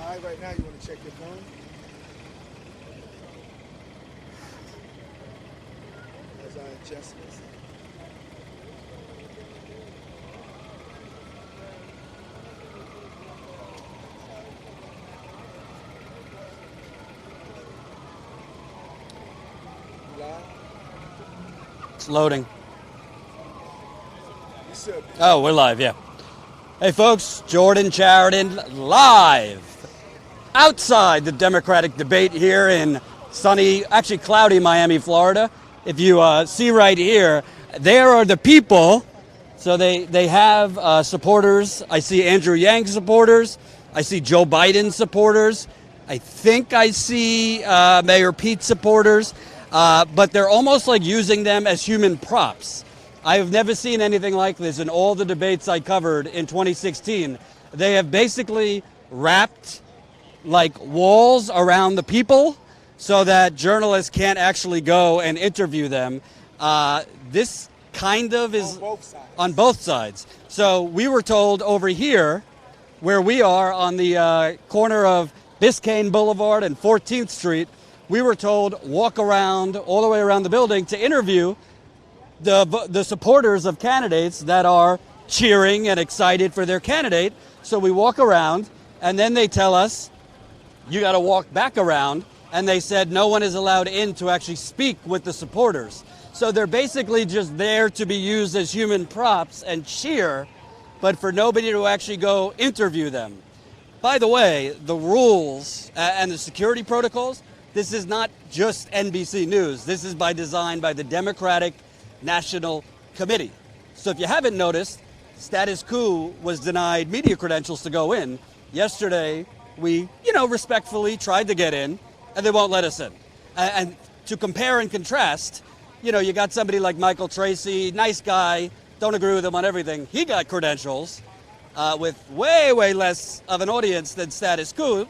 live right now. You want to check your phone? As I adjust this. Live? It's loading. You should be. Oh, we're live, yeah. Hey, folks, Jordan Chariton live outside the Democratic debate here in sunny, actually cloudy Miami, Florida. If you see right here, there are the people. So they have supporters. I see Andrew Yang supporters. I see Joe Biden supporters. I think I see Mayor Pete supporters. But they're almost like using them as human props. I have never seen anything like this in all the debates I covered in 2016. They have basically wrapped like walls around the people so that journalists can't actually go and interview them. This kind of is On both sides. on both sides. So we were told over here, where we are on the corner of Biscayne Boulevard and 14th Street, we were told walk around all the way around the building to interview the supporters of candidates that are cheering and excited for their candidate. So we walk around, and then they tell us, you got to walk back around, and they said no one is allowed in to actually speak with the supporters. So they're basically just there to be used as human props and cheer, but for nobody to actually go interview them. By the way, the rules and the security protocols, this is not just NBC News. This is by design by the Democratic National Committee. So if you haven't noticed, Status Quo was denied media credentials to go in. Yesterday, we, respectfully tried to get in, and they won't let us in. And to compare and contrast, you got somebody like Michael Tracy, nice guy, don't agree with him on everything. He got credentials with way, way less of an audience than Status Quo.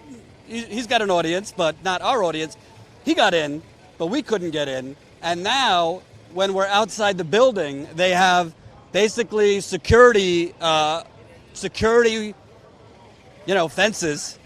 He's got an audience, but not our audience. He got in, but we couldn't get in. And now, when we're outside the building, they have basically security, fences,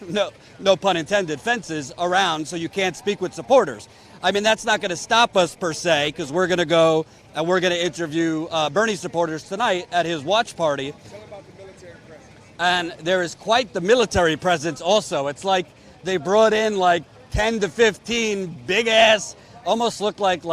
no pun intended, fences around so you can't speak with supporters. I mean, that's not going to stop us per se, because we're going to go and we're going to interview Bernie supporters tonight at his watch party. Tell about the military presence. And there is quite the military presence also. It's like they brought in like 10 to 15 big ass, almost look like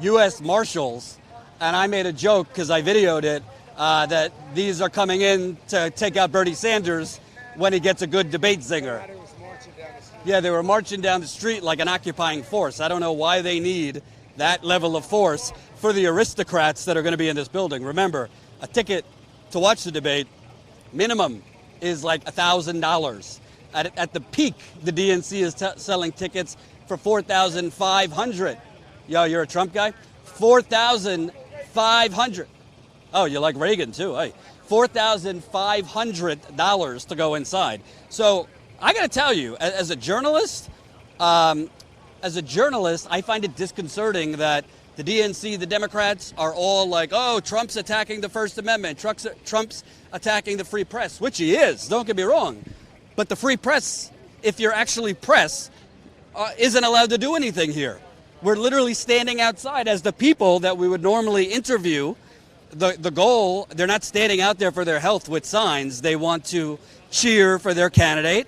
U.S. Marshals. And I made a joke because I videoed it that these are coming in to take out Bernie Sanders when he gets a good debate zinger. Everybody was marching down the street. Yeah, they were marching down the street like an occupying force. I don't know why they need that level of force for the aristocrats that are going to be in this building. Remember, a ticket to watch the debate minimum is like $1,000. At the peak, the DNC is selling tickets for $4,500. Yo, you're a Trump guy? $4,500. Oh, you like Reagan too? Hey, $4,500 to go inside. So I got to tell you, as a journalist, I find it disconcerting that the DNC, the Democrats, are all like, oh, Trump's attacking the First Amendment. Trump's attacking the free press, which he is. Don't get me wrong. But the free press, if you're actually press, isn't allowed to do anything here. We're literally standing outside as the people that we would normally interview. The goal, they're not standing out there for their health with signs. They want to cheer for their candidate.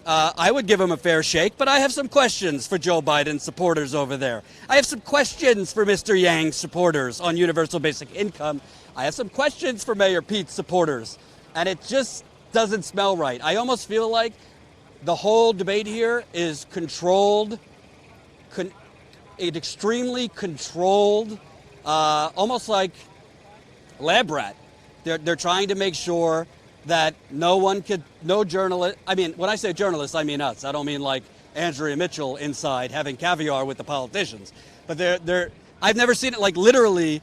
I would give him a fair shake, but I have some questions for Joe Biden supporters over there. I have some questions for Mr. Yang supporters on universal basic income. I have some questions for Mayor Pete supporters. And it just doesn't smell right. I almost feel like the whole debate here is controlled, extremely controlled, almost like lab rat. They're trying to make sure that no journalist, I mean, when I say journalists, I mean us. I don't mean like Andrea Mitchell inside having caviar with the politicians. But I've never seen it like literally,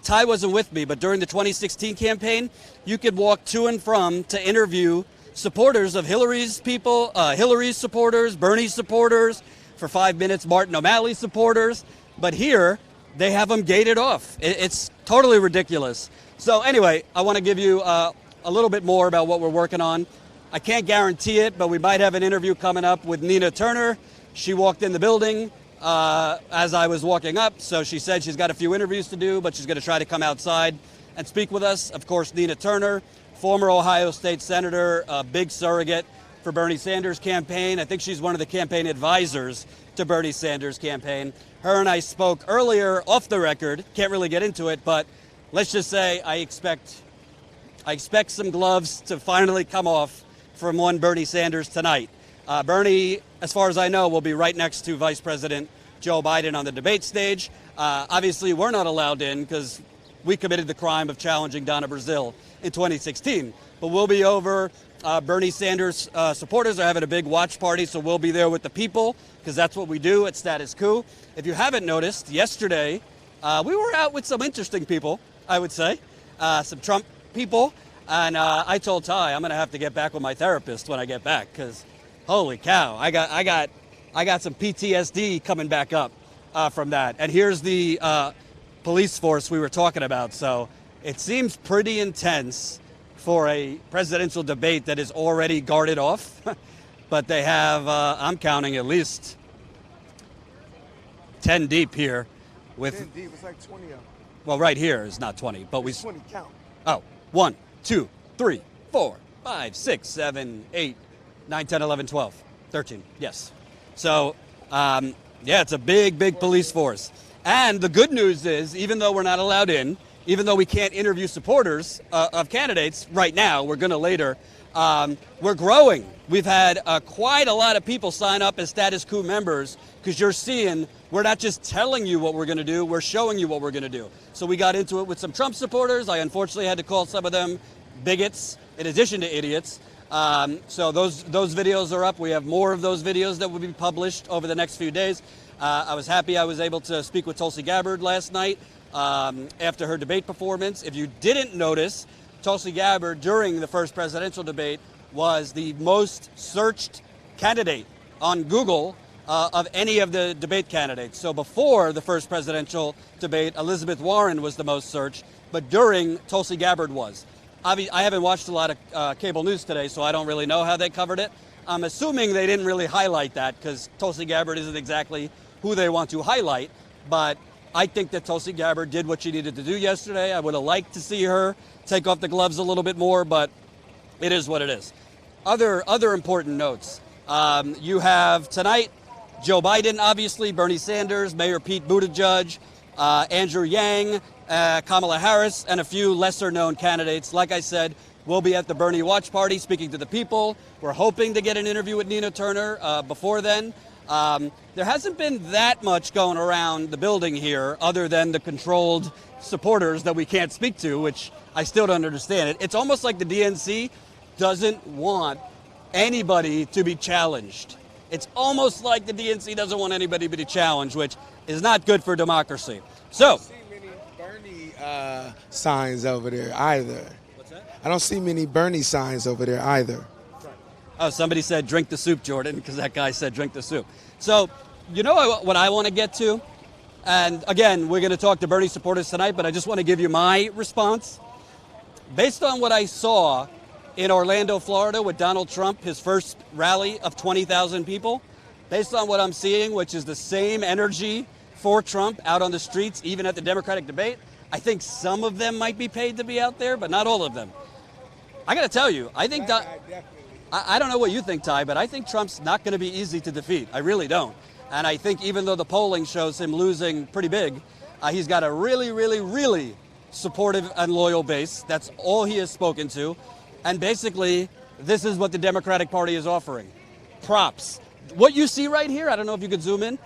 Ty wasn't with me, but during the 2016 campaign, you could walk to and from to interview supporters of Hillary's supporters, Bernie's supporters, for 5 minutes, Martin O'Malley supporters. But here, they have them gated off. It's totally ridiculous. So anyway, I want to give you a little bit more about what we're working on. I can't guarantee it, but we might have an interview coming up with Nina Turner. She walked in the building as I was walking up, so she said she's got a few interviews to do, but she's going to try to come outside and speak with us. Of course, Nina Turner, former Ohio State Senator, a big surrogate for Bernie Sanders' campaign. I think she's one of the campaign advisors to Bernie Sanders' campaign. Her and I spoke earlier off the record. Can't really get into it, but let's just say I expect some gloves to finally come off from one Bernie Sanders tonight. Bernie, as far as I know, will be right next to Vice President Joe Biden on the debate stage. Obviously, we're not allowed in because we committed the crime of challenging Donna Brazile in 2016. But we'll be over. Bernie Sanders supporters are having a big watch party, so we'll be there with the people because that's what we do at Status Coup. If you haven't noticed, yesterday we were out with some interesting people, I would say, some Trump people. And I told Ty I'm going to have to get back with my therapist when I get back because, holy cow, I got some PTSD coming back up from that. And here's the police force we were talking about. So it seems pretty intense for a presidential debate that is already guarded off. But they have, I'm counting at least 10 deep here. With 10 deep, it's like 20 of them. Well, right here is not 20, but we. 20 count. Oh, 1, 2, 3, 4, 5, 6, 7, 8, 9, 10, 11, 12, 13. Yes. So, yeah, it's a big police force. And the good news is, even though we're not allowed in, even though we can't interview supporters of candidates right now, we're going to later, we're growing. We've had quite a lot of people sign up as Status Coup members because you're seeing we're not just telling you what we're going to do, we're showing you what we're going to do. So we got into it with some Trump supporters. I unfortunately had to call some of them bigots in addition to idiots. So those videos are up. We have more of those videos that will be published over the next few days. I was happy I was able to speak with Tulsi Gabbard last night after her debate performance. If you didn't notice, Tulsi Gabbard during the first presidential debate was the most searched candidate on Google of any of the debate candidates. So before the first presidential debate, Elizabeth Warren was the most searched, but during, Tulsi Gabbard was. I haven't watched a lot of cable news today, so I don't really know how they covered it. I'm assuming they didn't really highlight that because Tulsi Gabbard isn't exactly who they want to highlight, but I think that Tulsi Gabbard did what she needed to do yesterday. I would have liked to see her take off the gloves a little bit more, but it is what it is. Other important notes. You have tonight Joe Biden, obviously, Bernie Sanders, Mayor Pete Buttigieg, Andrew Yang, Kamala Harris, and a few lesser-known candidates. Like I said, we'll be at the Bernie Watch Party speaking to the people. We're hoping to get an interview with Nina Turner before then. There hasn't been that much going around the building here other than the controlled supporters that we can't speak to, which I still don't understand. It's almost like the DNC doesn't want anybody to be challenged. It's almost like the DNC doesn't want anybody to be challenged, which is not good for democracy. So, I don't see many Bernie signs over there either. What's that? I don't see many Bernie signs over there either. Oh, somebody said drink the soup, Jordan, because that guy said drink the soup. So, you know what I want to get to? And again, we're going to talk to Bernie supporters tonight, but I just want to give you my response. Based on what I saw in Orlando, Florida, with Donald Trump, his first rally of 20,000 people, based on what I'm seeing, which is the same energy for Trump out on the streets, even at the Democratic debate, I think some of them might be paid to be out there, but not all of them. I got to tell you, I think I don't know what you think, Ty, but I think Trump's not going to be easy to defeat. I really don't. And I think even though the polling shows him losing pretty big, he's got a really supportive and loyal base. That's all he has spoken to. And basically, this is what the Democratic Party is offering. Props. What you see right here, I don't know if you could zoom in,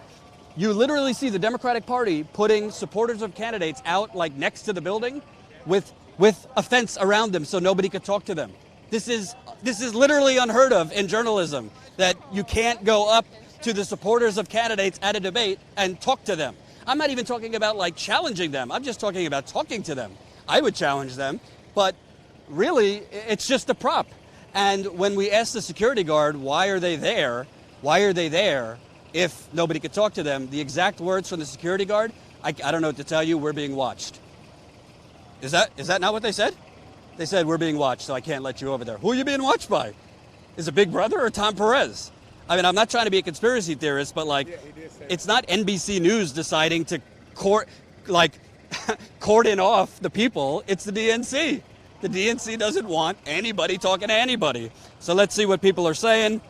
you literally see the Democratic Party putting supporters of candidates out like next to the building with a fence around them so nobody could talk to them. This is literally unheard of in journalism, that you can't go up to the supporters of candidates at a debate and talk to them. I'm not even talking about like challenging them. I'm just talking about talking to them. I would challenge them, but really it's just a prop. And when we asked the security guard, why are they there if nobody could talk to them, the exact words from the security guard, I don't know what to tell you, we're being watched. Is that not what they said? They said, we're being watched, so I can't let you over there. Who are you being watched by? Is it Big Brother or Tom Perez? I mean, I'm not trying to be a conspiracy theorist, but like, it's not NBC News deciding to cordon off the people. It's the DNC. The DNC doesn't want anybody talking to anybody. So let's see what people are saying.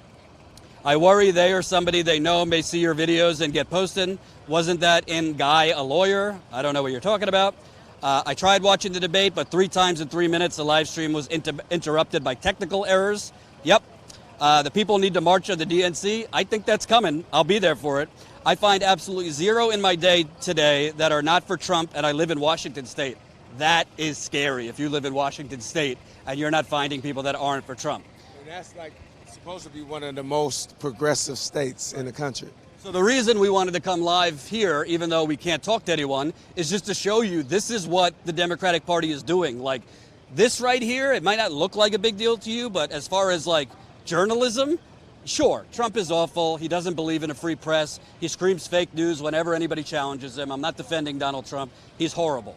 I worry they or somebody they know may see your videos and get posted. Wasn't that in Guy a lawyer? I don't know what you're talking about. I tried watching the debate, but 3 times in 3 minutes the live stream was interrupted by technical errors. Yep. The people need to march on the DNC. I think that's coming. I'll be there for it. I find absolutely zero in my day today that are not for Trump, and I live in Washington State. That is scary if you live in Washington State and you're not finding people that aren't for Trump. And that's like supposed to be one of the most progressive states in the country. So the reason we wanted to come live here, even though we can't talk to anyone, is just to show you this is what the Democratic Party is doing. Like this right here, it might not look like a big deal to you, but as far as like journalism, sure, Trump is awful. He doesn't believe in a free press. He screams fake news whenever anybody challenges him. I'm not defending Donald Trump. He's horrible.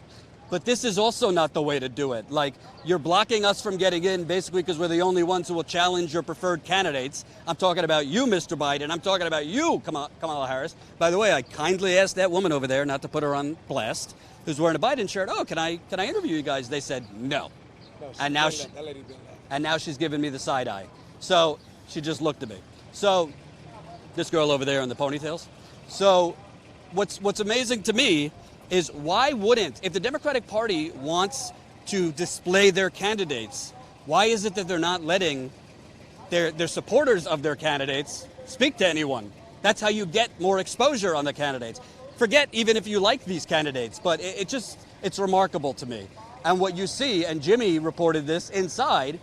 But this is also not the way to do it. Like, you're blocking us from getting in basically because we're the only ones who will challenge your preferred candidates. I'm talking about you, Mr. Biden. I'm talking about you, Kamala Harris. By the way, I kindly asked that woman over there, not to put her on blast, who's wearing a Biden shirt, oh, can I interview you guys? They said no. And now she's giving me the side eye. So she just looked at me. So this girl over there in the ponytails. So what's amazing to me is why wouldn't, if the Democratic Party wants to display their candidates, why is it that they're not letting their supporters of their candidates speak to anyone? That's how you get more exposure on the candidates. Forget even if you like these candidates, but it's remarkable to me. And what you see, and Jimmy reported this inside,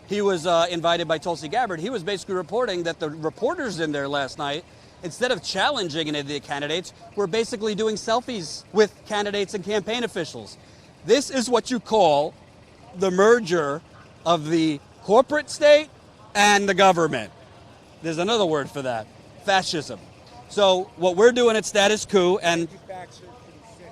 he was invited by Tulsi Gabbard. He was basically reporting that the reporters in there last night, instead of challenging any of the candidates, were basically doing selfies with candidates and campaign officials. This is what you call the merger of the corporate state and the government. There's another word for that, fascism. So what we're doing at Status Coup and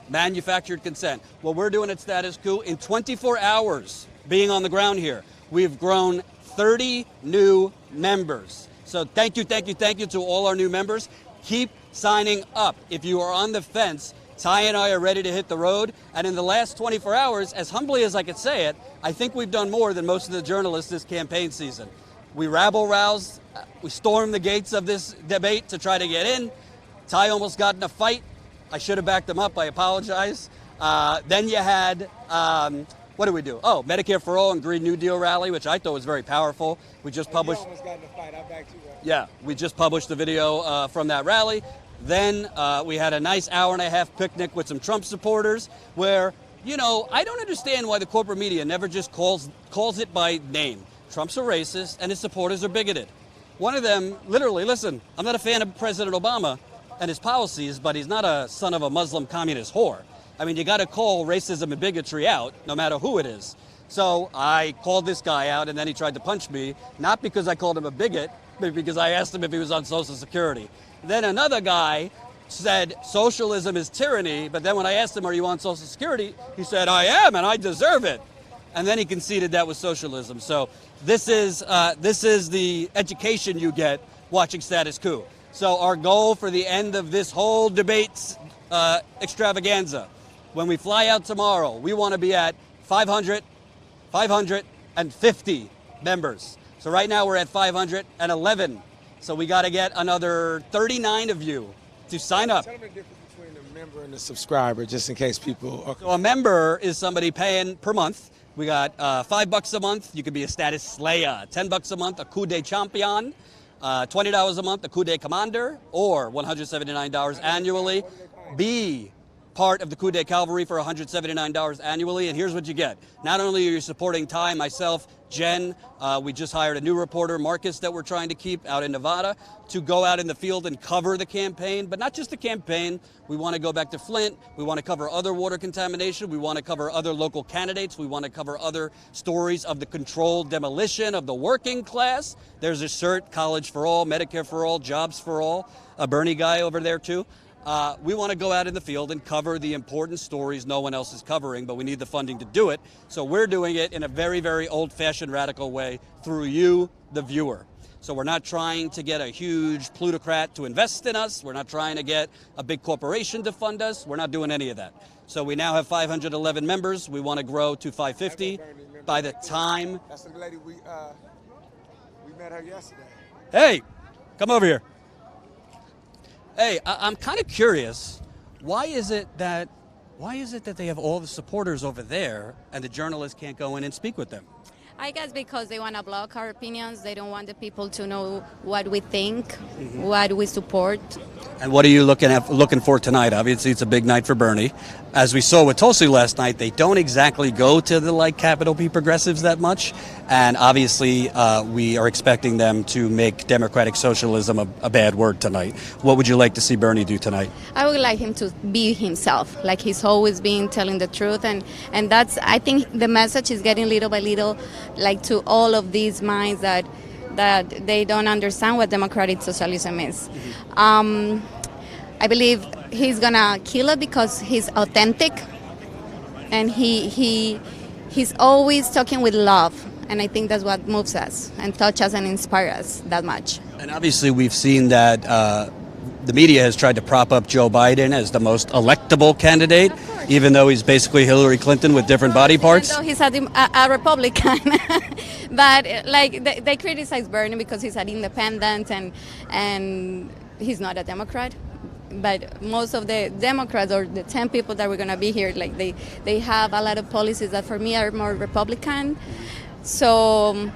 manufactured consent. What we're doing at Status Coup in 24 hours being on the ground here, we've grown 30 new members. So thank you to all our new members. Keep signing up. If you are on the fence, Ty and I are ready to hit the road. And in the last 24 hours, as humbly as I could say it, I think we've done more than most of the journalists this campaign season. We rabble-roused, we stormed the gates of this debate to try to get in. Ty almost got in a fight. I should have backed him up. I apologize. Then you had... what did we do? Oh, Medicare for All and Green New Deal rally, which I thought was very powerful. We just published. You almost got in a fight. I backed you up. Yeah, we just published the video from that rally. Then we had a nice hour-and-a-half picnic with some Trump supporters where, you know, I don't understand why the corporate media never just calls it by name. Trump's a racist and his supporters are bigoted. One of them, literally, listen, I'm not a fan of President Obama and his policies, but he's not a son of a Muslim communist whore. I mean, you got to call racism and bigotry out, no matter who it is. So I called this guy out, and then he tried to punch me, not because I called him a bigot, but because I asked him if he was on Social Security. Then another guy said socialism is tyranny, but then when I asked him, are you on Social Security, he said, I am, and I deserve it. And then he conceded that was socialism. So this is the education you get watching Status Coup. So our goal for the end of this whole debate extravaganza, when we fly out tomorrow, we want to be at 550 members. So right now we're at 511. So we got to get another 39 of you to sign up. Tell them the difference between a member and a subscriber, just in case people... Okay. So a member is somebody paying per month. We got $5 a month. You could be a status slayer. $10 a month, a coup de champion. $20 a month, a coup de commander. Or $179 annually. Be part of the Coup de Cavalry for $179 annually, and here's what you get. Not only are you supporting Ty, myself, Jen, we just hired a new reporter, Marcus, that we're trying to keep out in Nevada to go out in the field and cover the campaign, but not just the campaign. We want to go back to Flint. We want to cover other water contamination. We want to cover other local candidates. We want to cover other stories of the controlled demolition of the working class. There's a shirt, College for All, Medicare for All, Jobs for All, a Bernie guy over there too. We want to go out in the field and cover the important stories no one else is covering, but we need the funding to do it. So we're doing it in a very, very old-fashioned, radical way through you, the viewer. So we're not trying to get a huge plutocrat to invest in us. We're not trying to get a big corporation to fund us. We're not doing any of that. So we now have 511 members. We want to grow to 550 by the time. That's the lady we met her yesterday. Hey, come over here. Hey, I'm kind of curious. Why is it that they have all the supporters over there and the journalists can't go in and speak with them? I guess because they want to block our opinions. They don't want the people to know what we think, what we support. And what are you looking for tonight? Obviously, it's a big night for Bernie. As we saw with Tulsi last night, they don't exactly go to the capital P progressives that much. And obviously, we are expecting them to make democratic socialism a bad word tonight. What would you like to see Bernie do tonight? I would like him to be himself, like he's always been, telling the truth. And that's, I think the message is getting little by little, like to all of these minds that they don't understand what democratic socialism is. I believe he's gonna kill it because he's authentic, and he's always talking with love, and I think that's what moves us and touch us and inspire us that much. And obviously, we've seen that the media has tried to prop up Joe Biden as the most electable candidate, even though he's basically Hillary Clinton with different body parts. Even though he's a Republican, but like they criticize Bernie because he's an independent and he's not a Democrat. But most of the Democrats, or the 10 people that we're going to be here, like they have a lot of policies that for me are more Republican. So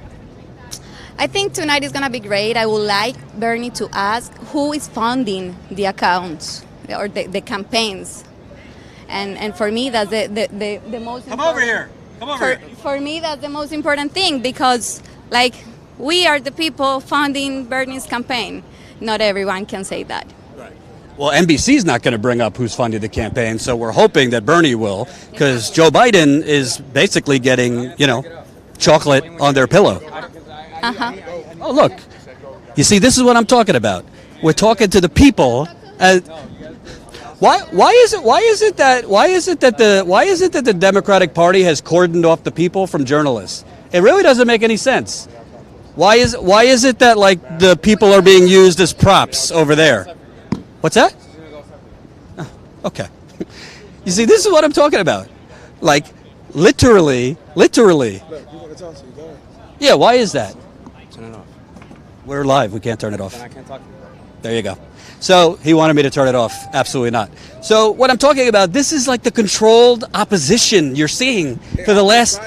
I think tonight is going to be great. I would like Bernie to ask who is funding the accounts or the campaigns. And for me, that's the most important. Come over here. Come over here. For me, that's the most important thing, because like we are the people funding Bernie's campaign. Not everyone can say that. Well, NBC's not going to bring up who's funding the campaign, so we're hoping that Bernie will, because Joe Biden is basically getting, chocolate on their pillow. Oh, look. You see, this is what I'm talking about. We're talking to the people. Why is it that the Democratic Party has cordoned off the people from journalists? It really doesn't make any sense. Why is it that like the people are being used as props over there? What's that? Oh, okay. You see, this is what I'm talking about. Like, literally. Look, you want to talk to you, go ahead. Yeah, why is that? Turn it off. We're live. We can't turn it off. Then I can't talk to you. There you go. So he wanted me to turn it off. Absolutely not. So what I'm talking about, this is like the controlled opposition you're seeing for the last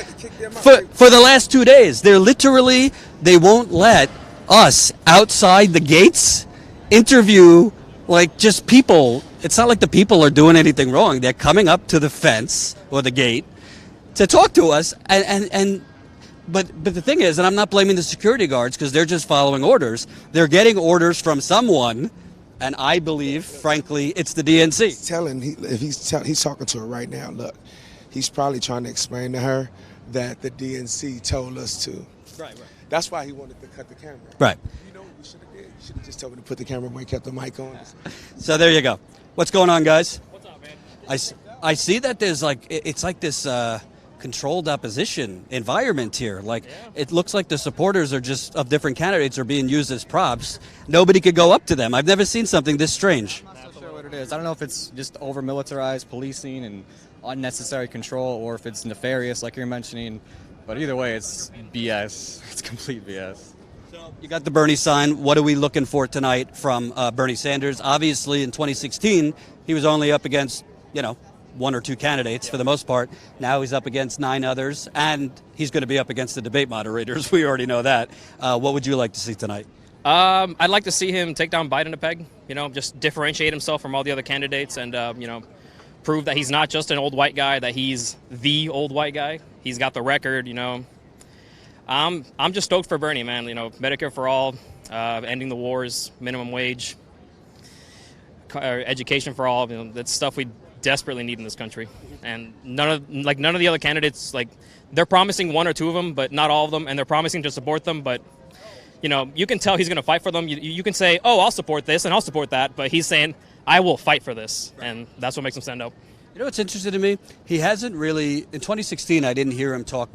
for the last 2 days. They won't let us outside the gates interview like just people. It's not like the people are doing anything wrong. They're coming up to the fence or the gate to talk to us. But the thing is, and I'm not blaming the security guards because they're just following orders. They're getting orders from someone, and I believe, frankly, it's the DNC. He's talking to her right now. Look, he's probably trying to explain to her that the DNC told us to. Right. That's why he wanted to cut the camera. Right. You know what we should have did? You should have just told me to put the camera away, kept the mic on. So there you go. What's going on, guys? What's up, man? I see that there's like it's like this controlled opposition environment here. Like it looks like the supporters are just of different candidates are being used as props. Nobody could go up to them. I've never seen something this strange. I'm not so sure what it is. I don't know if it's just over-militarized policing and unnecessary control, or if it's nefarious, like you're mentioning. But either way, it's BS. It's complete BS. So you got the Bernie sign. What are we looking for tonight from Bernie Sanders? Obviously, in 2016, he was only up against, one or two candidates for the most part. Now he's up against 9 others, and he's going to be up against the debate moderators. We already know that. What would you like to see tonight? I'd like to see him take down Biden a peg, just differentiate himself from all the other candidates and, prove that he's not just an old white guy, that he's the old white guy. He's got the record, I'm just stoked for Bernie, man. Medicare for all, ending the wars, minimum wage, education for all. That's stuff we desperately need in this country. And none of the other candidates, they're promising 1 or 2 of them, but not all of them, and they're promising to support them, but you can tell he's going to fight for them. You can say, oh, I'll support this and I'll support that, but he's saying, I will fight for this, and that's what makes him stand out. You know what's interesting to me? He hasn't really, in 2016, I didn't hear him talk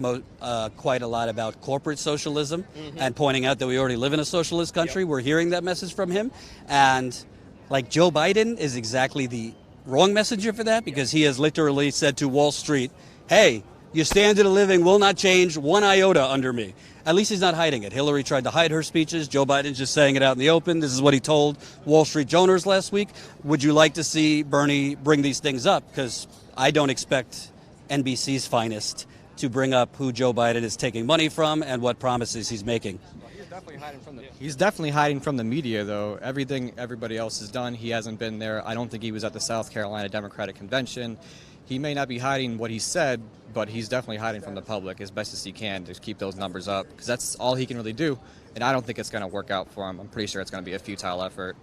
quite a lot about corporate socialism and pointing out that we already live in a socialist country. We're hearing that message from him. And like Joe Biden is exactly the wrong messenger for that, because he has literally said to Wall Street, hey, your standard of living will not change one iota under me. At least he's not hiding it. Hillary tried to hide her speeches. Joe Biden's just saying it out in the open. This is what he told Wall Street owners last week. Would you like to see Bernie bring these things up? Because I don't expect NBC's finest to bring up who Joe Biden is taking money from and what promises he's making. He's definitely hiding from the media, though. Everything everybody else has done, he hasn't been there. I don't think he was at the South Carolina Democratic Convention. He may not be hiding what he said, but he's definitely hiding from the public as best as he can to keep those numbers up, because that's all he can really do. And I don't think it's going to work out for him. I'm pretty sure it's going to be a futile effort.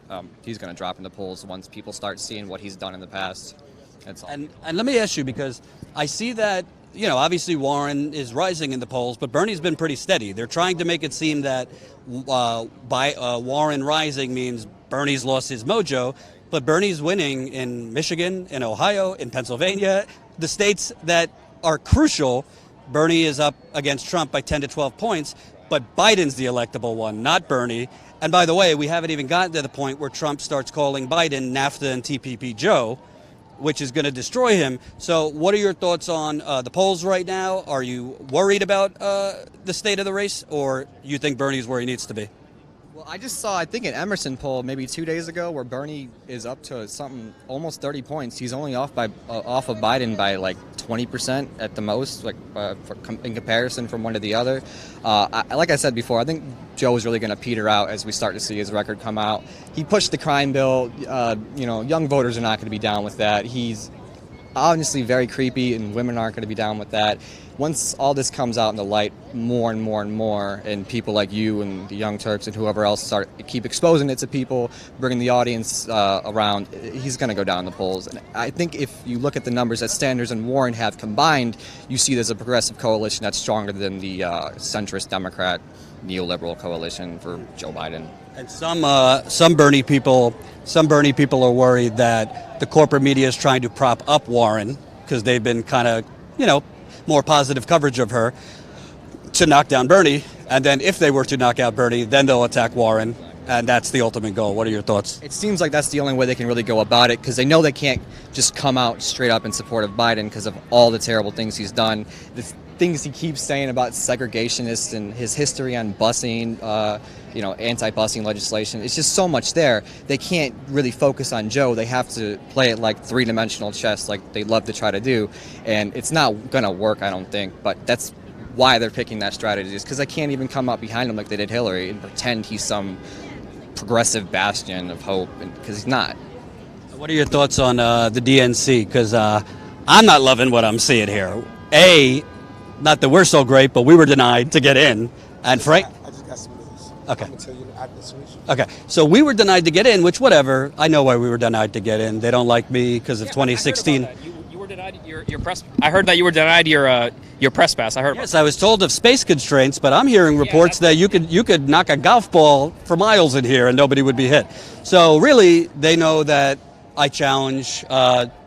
He's going to drop in the polls once people start seeing what he's done in the past. That's all. And let me ask you, because I see that, you know, obviously Warren is rising in the polls, but Bernie's been pretty steady. They're trying to make it seem that Warren rising means Bernie's lost his mojo, but Bernie's winning in Michigan, in Ohio, in Pennsylvania, the states that are crucial. Bernie is up against Trump by 10 to 12 points, but Biden's the electable one, not Bernie. And by the way, we haven't even gotten to the point where Trump starts calling Biden NAFTA and TPP Joe, which is going to destroy him. So what are your thoughts on the polls right now? Are you worried about the state of the race, or you think Bernie's where he needs to be? Well, I just saw, I think, an Emerson poll maybe 2 days ago where Bernie is up to something almost 30 points. He's only off of Biden by like 20% at the most, like in comparison from one to the other. Like I said before, I think Joe is really going to peter out as we start to see his record come out. He pushed the crime bill. Young voters are not going to be down with that. He's obviously very creepy, and women aren't going to be down with that. Once all this comes out in the light more and more and more, and people like you and the Young Turks and whoever else keep exposing it to people, bringing the audience around, he's going to go down in the polls. And I think if you look at the numbers that Sanders and Warren have combined, you see there's a progressive coalition that's stronger than the centrist Democrat neoliberal coalition for Joe Biden. And some Bernie people are worried that the corporate media is trying to prop up Warren, because they've been kind of, more positive coverage of her, to knock down Bernie. And then if they were to knock out Bernie, then they'll attack Warren. And that's the ultimate goal. What are your thoughts? It seems like that's the only way they can really go about it, because they know they can't just come out straight up in support of Biden because of all the terrible things he's done. The things he keeps saying about segregationists and his history on busing, anti-busing legislation. It's just so much there. They can't really focus on Joe. They have to play it like three-dimensional chess, like they love to try to do. And it's not going to work, I don't think. But that's why they're picking that strategy, is because they can't even come up behind him like they did Hillary and pretend he's some progressive bastion of hope, because he's not. What are your thoughts on the DNC? Because I'm not loving what I'm seeing here. Not that we're so great, but we were denied to get in. And Frank? I just got some news. Okay. I'm going to tell you after the switch. Okay, so we were denied to get in, which whatever. I know why we were denied to get in. They don't like me because of 2016. You were denied your press. I heard that you were denied your press pass. I heard. Yes, I was told of space constraints, but I'm hearing reports that you could knock a golf ball for miles in here and nobody would be hit. So really, they know that I challenge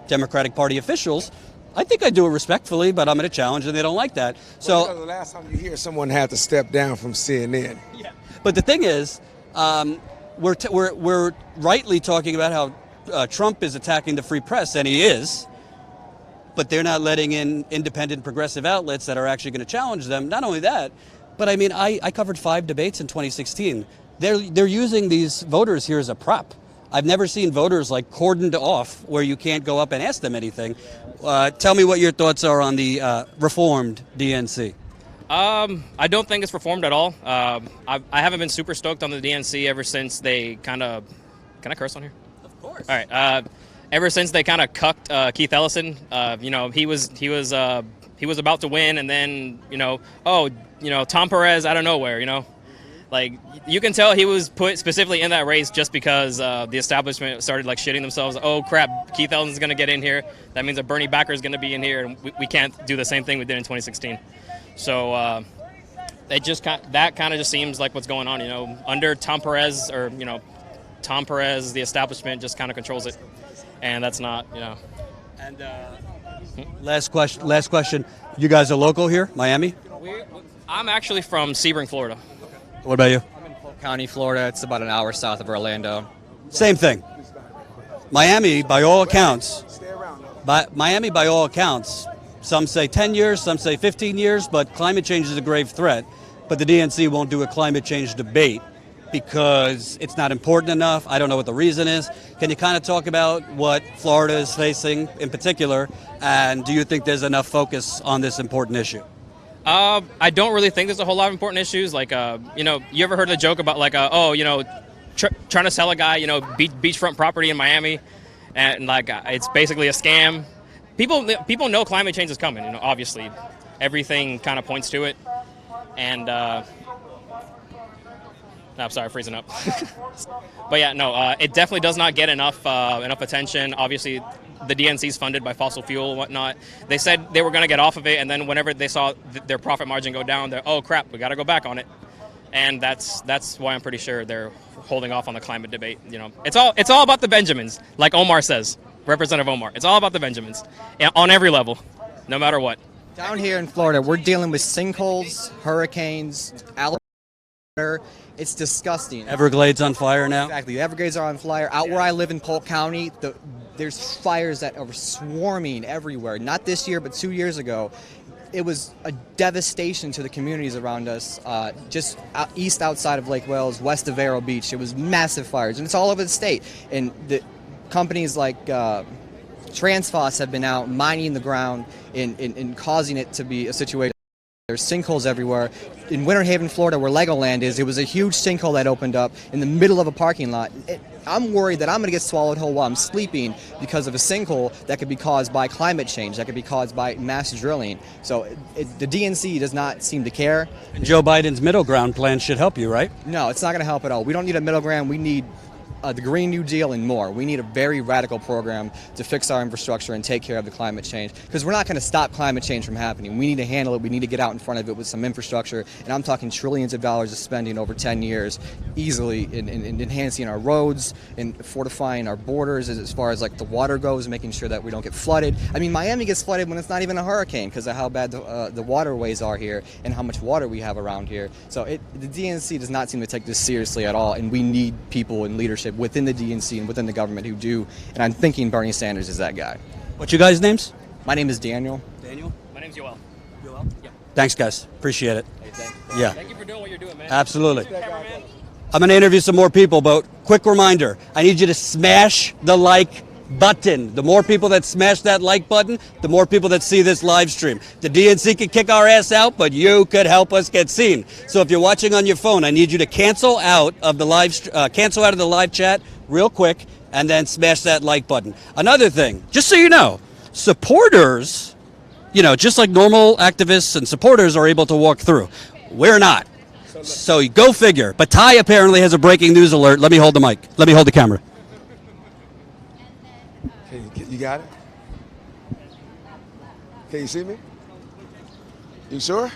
Democratic Party officials. I think I do it respectfully, but I'm going to challenge, and they don't like that. So the last time you hear someone had to step down from CNN. Yeah. But the thing is, we're rightly talking about how Trump is attacking the free press, and he is. But they're not letting in independent progressive outlets that are actually going to challenge them. Not only that, but I mean, I covered 5 debates in 2016. They're using these voters here as a prop. I've never seen voters like cordoned off where you can't go up and ask them anything. Tell me what your thoughts are on the reformed DNC. I don't think it's reformed at all. I haven't been super stoked on the DNC ever since they can I curse on here? Of course. All right. Ever since they kind of cucked Keith Ellison, he was about to win, and then Tom Perez out of nowhere, Like, you can tell he was put specifically in that race just because the establishment started shitting themselves. Oh crap, Keith Ellison's going to get in here. That means a Bernie backer is going to be in here, and we can't do the same thing we did in 2016. So that kind of just seems like what's going on. Under Tom Perez, the establishment just kind of controls it, and that's not. And last question. You guys are local here, Miami? I'm actually from Sebring, Florida. What about you? I'm in Polk County, Florida. It's about an hour south of Orlando. Same thing. Miami, by all accounts, some say 10 years, some say 15 years, but climate change is a grave threat. But the DNC won't do a climate change debate because it's not important enough. I don't know what the reason is. Can you kind of talk about what Florida is facing in particular, and do you think there's enough focus on this important issue? I don't really think there's a whole lot of important issues. Like, you ever heard the joke about like, trying to sell a guy, beachfront property in Miami, and like it's basically a scam. People know climate change is coming. Obviously, everything kind of points to it. And I'm sorry, freezing up. But yeah, no, it definitely does not get enough attention. Obviously, the DNC is funded by fossil fuel and whatnot. They said they were going to get off of it, and then whenever they saw their profit margin go down, they're, oh crap, we got to go back on it. And that's why I'm pretty sure they're holding off on the climate debate. It's all about the Benjamins, like Omar says, Representative Omar. It's all about the Benjamins, on every level, no matter what. Down here in Florida, we're dealing with sinkholes, hurricanes, water. It's disgusting. Everglades on fire now? Exactly. The Everglades are on fire. Out where I live in Polk County, there's fires that are swarming everywhere. Not this year, but 2 years ago. It was a devastation to the communities around us, just east outside of Lake Wales, west of Vero Beach. It was massive fires, and it's all over the state. And the companies like Transfos have been out mining the ground and causing it to be a situation. There's sinkholes everywhere. In Winter Haven, Florida, where Legoland is, it was a huge sinkhole that opened up in the middle of a parking lot. I'm worried that I'm going to get swallowed whole while I'm sleeping because of a sinkhole that could be caused by climate change, that could be caused by mass drilling. So the DNC does not seem to care. And Joe Biden's middle ground plan should help you, right? No, it's not going to help at all. We don't need a middle ground. We need the Green New Deal and more. We need a very radical program to fix our infrastructure and take care of the climate change, because we're not going to stop climate change from happening. We need to handle it. We need to get out in front of it with some infrastructure, and I'm talking trillions of dollars of spending over 10 years easily in enhancing our roads and fortifying our borders as far as like the water goes, and making sure that we don't get flooded. I mean, Miami gets flooded when it's not even a hurricane because of how bad the waterways are here and how much water we have around here. So the DNC does not seem to take this seriously at all, and we need people in leadership within the DNC and within the government who do, and I'm thinking Bernie Sanders is that guy. What's your guys' names? My name is Daniel. Daniel? My name's Yoel. Yoel? Yeah. Thanks, guys. Appreciate it. Hey, thanks. Yeah. Thank you for doing what you're doing, man. Absolutely. Cameraman. I'm going to interview some more people, but quick reminder, I need you to smash the like button. The more people that smash that like button, the more people that see this live stream. The DNC can kick our ass out, but you could help us get seen. So if you're watching on your phone, I need you to cancel out of the live chat real quick and then smash that like button. Another thing, just so you know, supporters, just like normal activists and supporters are able to walk through. We're not. So go figure. But Ty apparently has a breaking news alert. Let me hold the mic. Let me hold the camera. You got it? Can you see me? You sure?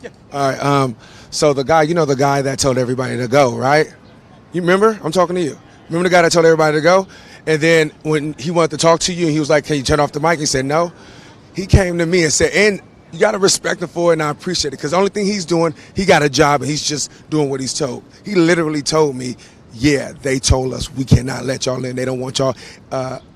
Yeah. All right. So the guy, the guy that told everybody to go, right? You remember? I'm talking to you. Remember the guy that told everybody to go? And then when he wanted to talk to you, and he was like, "Can you turn off the mic?" He said, "No." He came to me and said, and you got to respect him for it, and I appreciate it, because the only thing he's doing, he got a job, and he's just doing what he's told. He literally told me, yeah, they told us we cannot let y'all in. They don't want y'all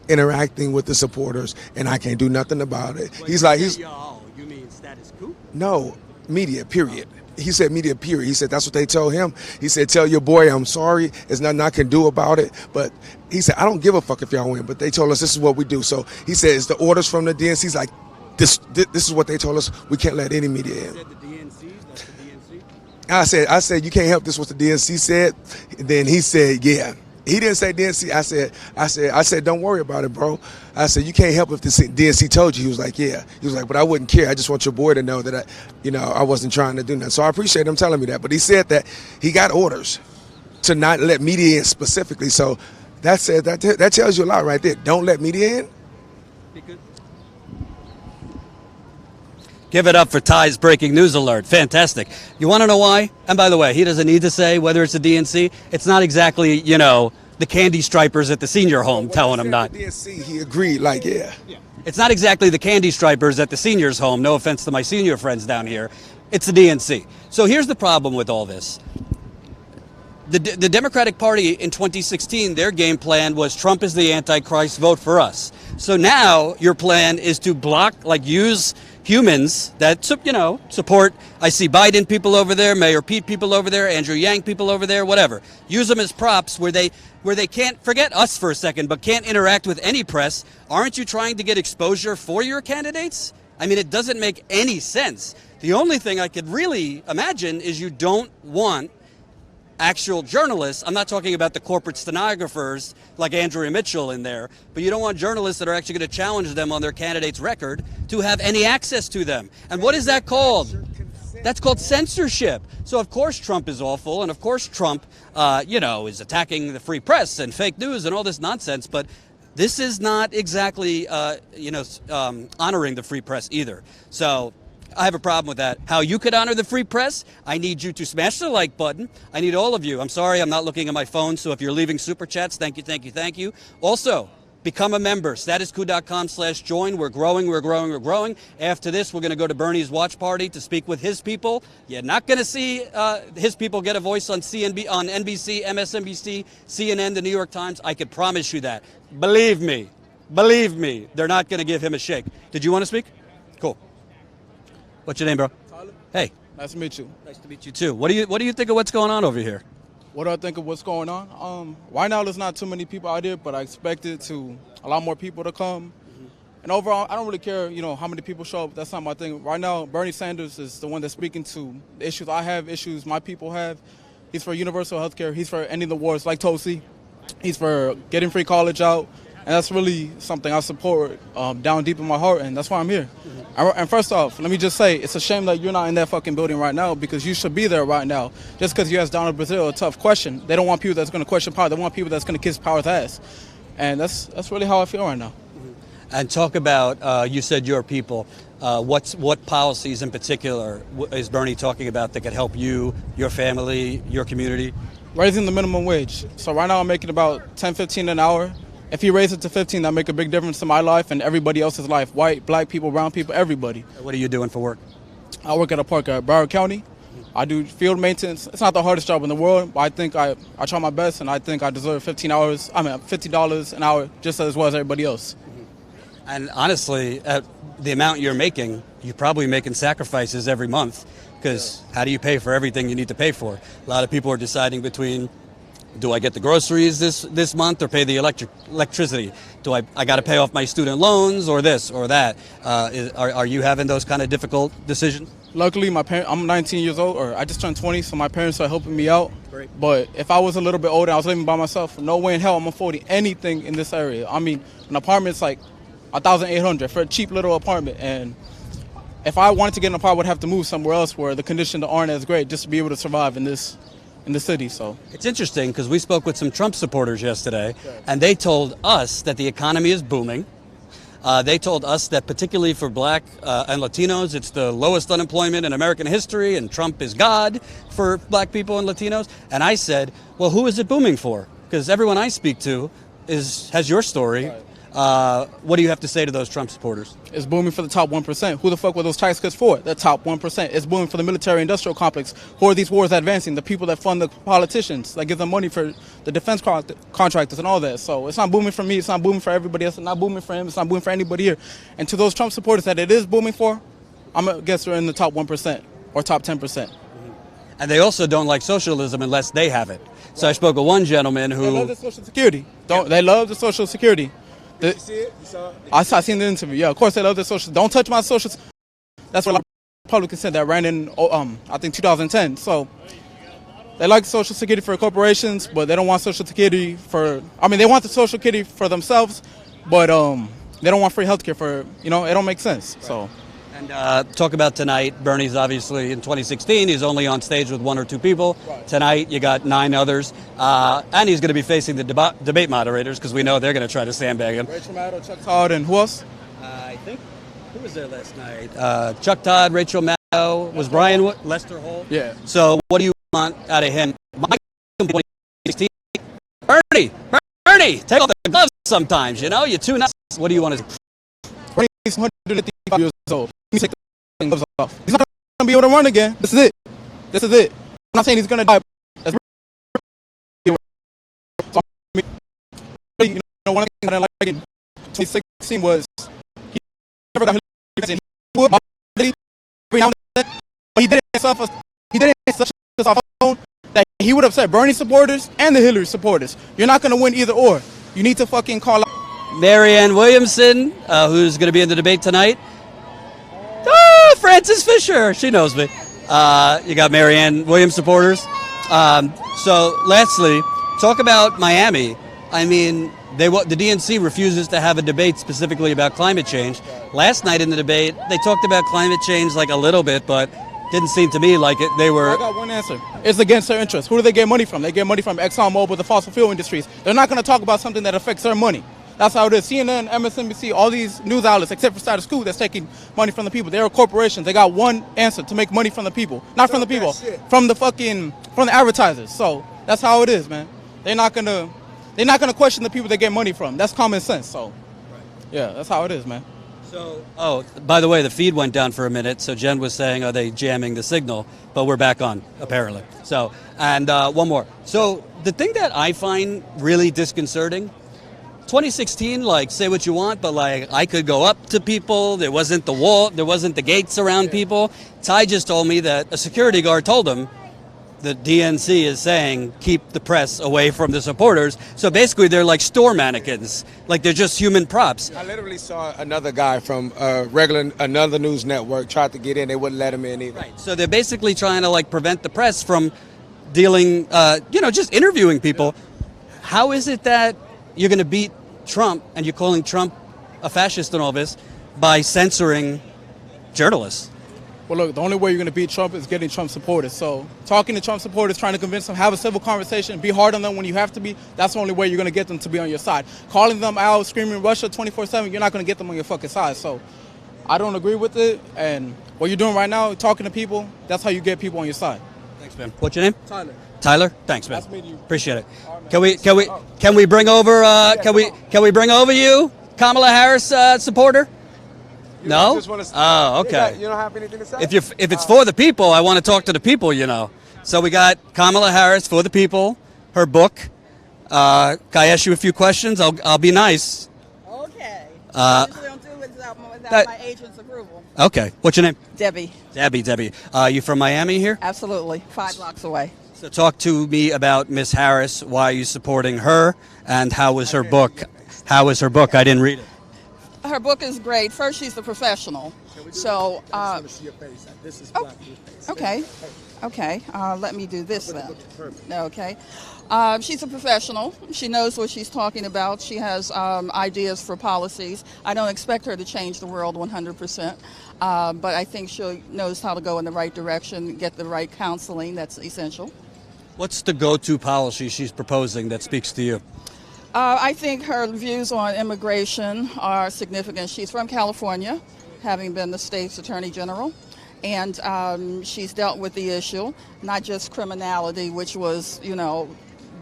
interacting with the supporters, and I can't do nothing about it. He's like, y'all, you mean status quo? No, media, period. He said media, period. He said that's what they told him. He said, tell your boy I'm sorry. There's nothing I can do about it. But he said, I don't give a fuck if y'all win, but they told us this is what we do. So he said, it's the orders from the DNC. He's like, this is what they told us. We can't let any media in. You said the DNC? That's the DNC? I said, you can't help this, what the DNC said. And then he said, yeah. He didn't say DNC. I said, don't worry about it, bro. I said, you can't help if the DNC told you. He was like, yeah. He was like, but I wouldn't care. I just want your boy to know that I wasn't trying to do that. So I appreciate him telling me that. But he said that he got orders to not let media in specifically. So that tells you a lot right there. Don't let media in. Give it up for Ty's breaking news alert. Fantastic. You want to know why? And by the way, he doesn't need to say whether it's the DNC. It's not exactly, the candy stripers at the senior home telling him not. The DNC, he agreed, like, yeah. It's not exactly the candy stripers at the seniors' home. No offense to my senior friends down here. It's the DNC. So here's the problem with all this. The Democratic Party in 2016, their game plan was Trump is the Antichrist, vote for us. So now your plan is to block, like use humans that, support, I see Biden people over there, Mayor Pete people over there, Andrew Yang people over there, whatever. Use them as props where they can't, forget us for a second, but can't interact with any press. Aren't you trying to get exposure for your candidates? I mean, it doesn't make any sense. The only thing I could really imagine is you don't want actual journalists. I'm not talking about the corporate stenographers like Andrea Mitchell in there, but you don't want journalists that are actually going to challenge them on their candidate's record to have any access to them. And what is that called? That's called censorship. So of course Trump is awful, and of course Trump, is attacking the free press and fake news and all this nonsense, but this is not exactly, honoring the free press either. So I have a problem with that. How you could honor the free press, I need you to smash the like button. I need all of you. I'm sorry, I'm not looking at my phone, so if you're leaving super chats, thank you, thank you, thank you. Also, become a member, statusquo.com/join. We're growing, we're growing, we're growing. After this, we're going to go to Bernie's watch party to speak with his people. You're not going to see his people get a voice on NBC, MSNBC, CNN, the New York Times. I could promise you that. Believe me, they're not going to give him a shake. Did you want to speak? Cool. What's your name, bro? Tyler. Hey. Nice to meet you. Nice to meet you too. What do you think of what's going on over here? What do I think of what's going on? Right now there's not too many people out here, but I expected a lot more people to come. And overall, I don't really care, how many people show up. That's not my thing. Right now, Bernie Sanders is the one that's speaking to the issues I have, issues my people have. He's for universal health care. He's for ending the wars like Tulsi. He's for getting free college out. And that's really something I support down deep in my heart, and that's why I'm here. And first off, let me just say, it's a shame that you're not in that fucking building right now, because you should be there right now. Just because you asked Donald Brazil a tough question, they don't want people that's going to question power. They want people that's going to kiss power's ass. And that's really how I feel right now. And talk about, you said your people. What policies in particular is Bernie talking about that could help you, your family, your community? Raising the minimum wage. So right now I'm making about $10-15 an hour. If you raise it to 15, that'll make a big difference in my life and everybody else's life. White, black people, brown people, everybody. What are you doing for work? I work at a park at Broward County. I do field maintenance. It's not the hardest job in the world, but I think I try my best, and I think I deserve $50 an hour just as well as everybody else. And honestly, at the amount you're making, you're probably making sacrifices every month, because how do you pay for everything you need to pay for? A lot of people are deciding between, do I get the groceries this month or pay the electricity? Do I got to pay off my student loans or this or that? Are you having those kind of difficult decisions? Luckily, I'm 19 years old, or I just turned 20, so my parents are helping me out. Great. But if I was a little bit older, I was living by myself, no way in hell I'm affording anything in this area. I mean, an apartment's like $1,800 for a cheap little apartment, and if I wanted to get an apartment, I would have to move somewhere else where the conditions aren't as great just to be able to survive in the city. So it's interesting because we spoke with some Trump supporters yesterday, and they told us that the economy is booming. They told us that particularly for black and Latinos, it's the lowest unemployment in American history, and Trump is God for black people and Latinos. And I said, well, who is it booming for? Because everyone I speak to has your story. Right. What do you have to say to those Trump supporters? It's booming for the top 1%. Who the fuck were those tax cuts for? The top 1%. It's booming for the military-industrial complex. Who are these wars advancing? The people that fund the politicians, that give them money for the defense contractors and all that. So it's not booming for me. It's not booming for everybody else. It's not booming for him. It's not booming for anybody here. And to those Trump supporters that it is booming for, I'm going to guess they're in the top 1% or top 10%. And they also don't like socialism unless they have it. So I spoke with one gentleman who... They love the Social Security. They love the Social Security. Did you see it? You saw it? I seen the interview. Yeah, of course they love the social. Don't touch my social. That's what Republicans said that ran in, I think 2010. So they like Social Security for corporations, but they don't want Social Security for. I mean, they want the Social Security for themselves, but they don't want free healthcare for. It don't make sense. Right. So. And talk about tonight. Bernie's obviously in 2016. He's only on stage with 1 or 2 people. Right. Tonight you got 9 others. And he's going to be facing the debate moderators because we know they're going to try to sandbag him. Rachel Maddow, Chuck Todd, and who else? I think, who was there last night? Chuck Todd, Rachel Maddow, was Brian Lester Holt? Yeah. So what do you want out of him? My 2016, Bernie, take off the gloves sometimes, you're too nice. What do you want to do? He's 155 years old. He needs to take the gloves off. He's not going to be able to run again. This is it. This is it. I'm not saying he's going to die. That's so, you know, one of the things I didn't like in 2016 was he never got his he would every now and then, but he did it such a soft tone that he would upset Bernie supporters and the Hillary supporters. You're not going to win either or. You need to fucking call out Marianne Williamson, who's going to be in the debate tonight. Frances Fisher, she knows me. You got Marianne Williams supporters. So, lastly, talk about Miami. I mean, the DNC refuses to have a debate specifically about climate change. Last night in the debate, they talked about climate change like a little bit, but didn't seem to me like it. They were. I got one answer. It's against their interests. Who do they get money from? They get money from ExxonMobil, the fossil fuel industries. They're not going to talk about something that affects their money. That's how it is. CNN, MSNBC, all these news outlets, except for Status Quo, that's taking money from the people. They're corporations. They got one answer: to make money from the people, not from the people, from the advertisers. So that's how it is, man. They're not gonna question the people they get money from. That's common sense. So, yeah, that's how it is, man. So, oh, by the way, the feed went down for a minute. So Jen was saying, are they jamming the signal? But we're back on, apparently. So, and one more. So the thing that I find really disconcerting, 2016, like, say what you want, but like, I could go up to people. There wasn't the wall. There wasn't the gates around people. Ty just told me that a security guard told him the DNC is saying keep the press away from the supporters. So basically, they're like store mannequins, like they're just human props. I literally saw another guy from another news network tried to get in. They wouldn't let him in either. Right. So they're basically trying to like prevent the press from dealing, just interviewing people. How is it that you're going to beat Trump and you're calling Trump a fascist and all this by censoring journalists? Well, look, the only way you're going to beat Trump is getting Trump supporters. So talking to Trump supporters, trying to convince them, have a civil conversation, be hard on them when you have to be, that's the only way you're going to get them to be on your side. Calling them out, screaming Russia 24/7, you're not going to get them on your fucking side. So I don't agree with it. And what you're doing right now, talking to people, that's how you get people on your side. Thanks, man. What's your name? Tyler. Tyler? Thanks, man. Nice to meet you. Appreciate it. Can we bring over can we bring over you, Kamala Harris supporter? No? Oh, okay. You don't have anything to say? If it's for the people, I want to talk to the people, you know. So we got Kamala Harris for the people, her book. Can I ask you a few questions? I'll be nice. Okay. I usually don't do it without my agent's approval. Okay. What's your name? Debbie. Debbie. You from Miami here? Absolutely. 5 blocks away. So talk to me about Miss Harris. Why are you supporting her? And how was her book? How is her book? I didn't read it. Her book is great. First, she's a professional. So, okay. Let me do this then. Okay. She's a professional. She knows what she's talking about. She has ideas for policies. I don't expect her to change the world 100%, but I think she knows how to go in the right direction, get the right counseling. That's essential. What's the go-to policy she's proposing that speaks to you? I think her views on immigration are significant. She's from California, having been the state's attorney general, and she's dealt with the issue, not just criminality, which was,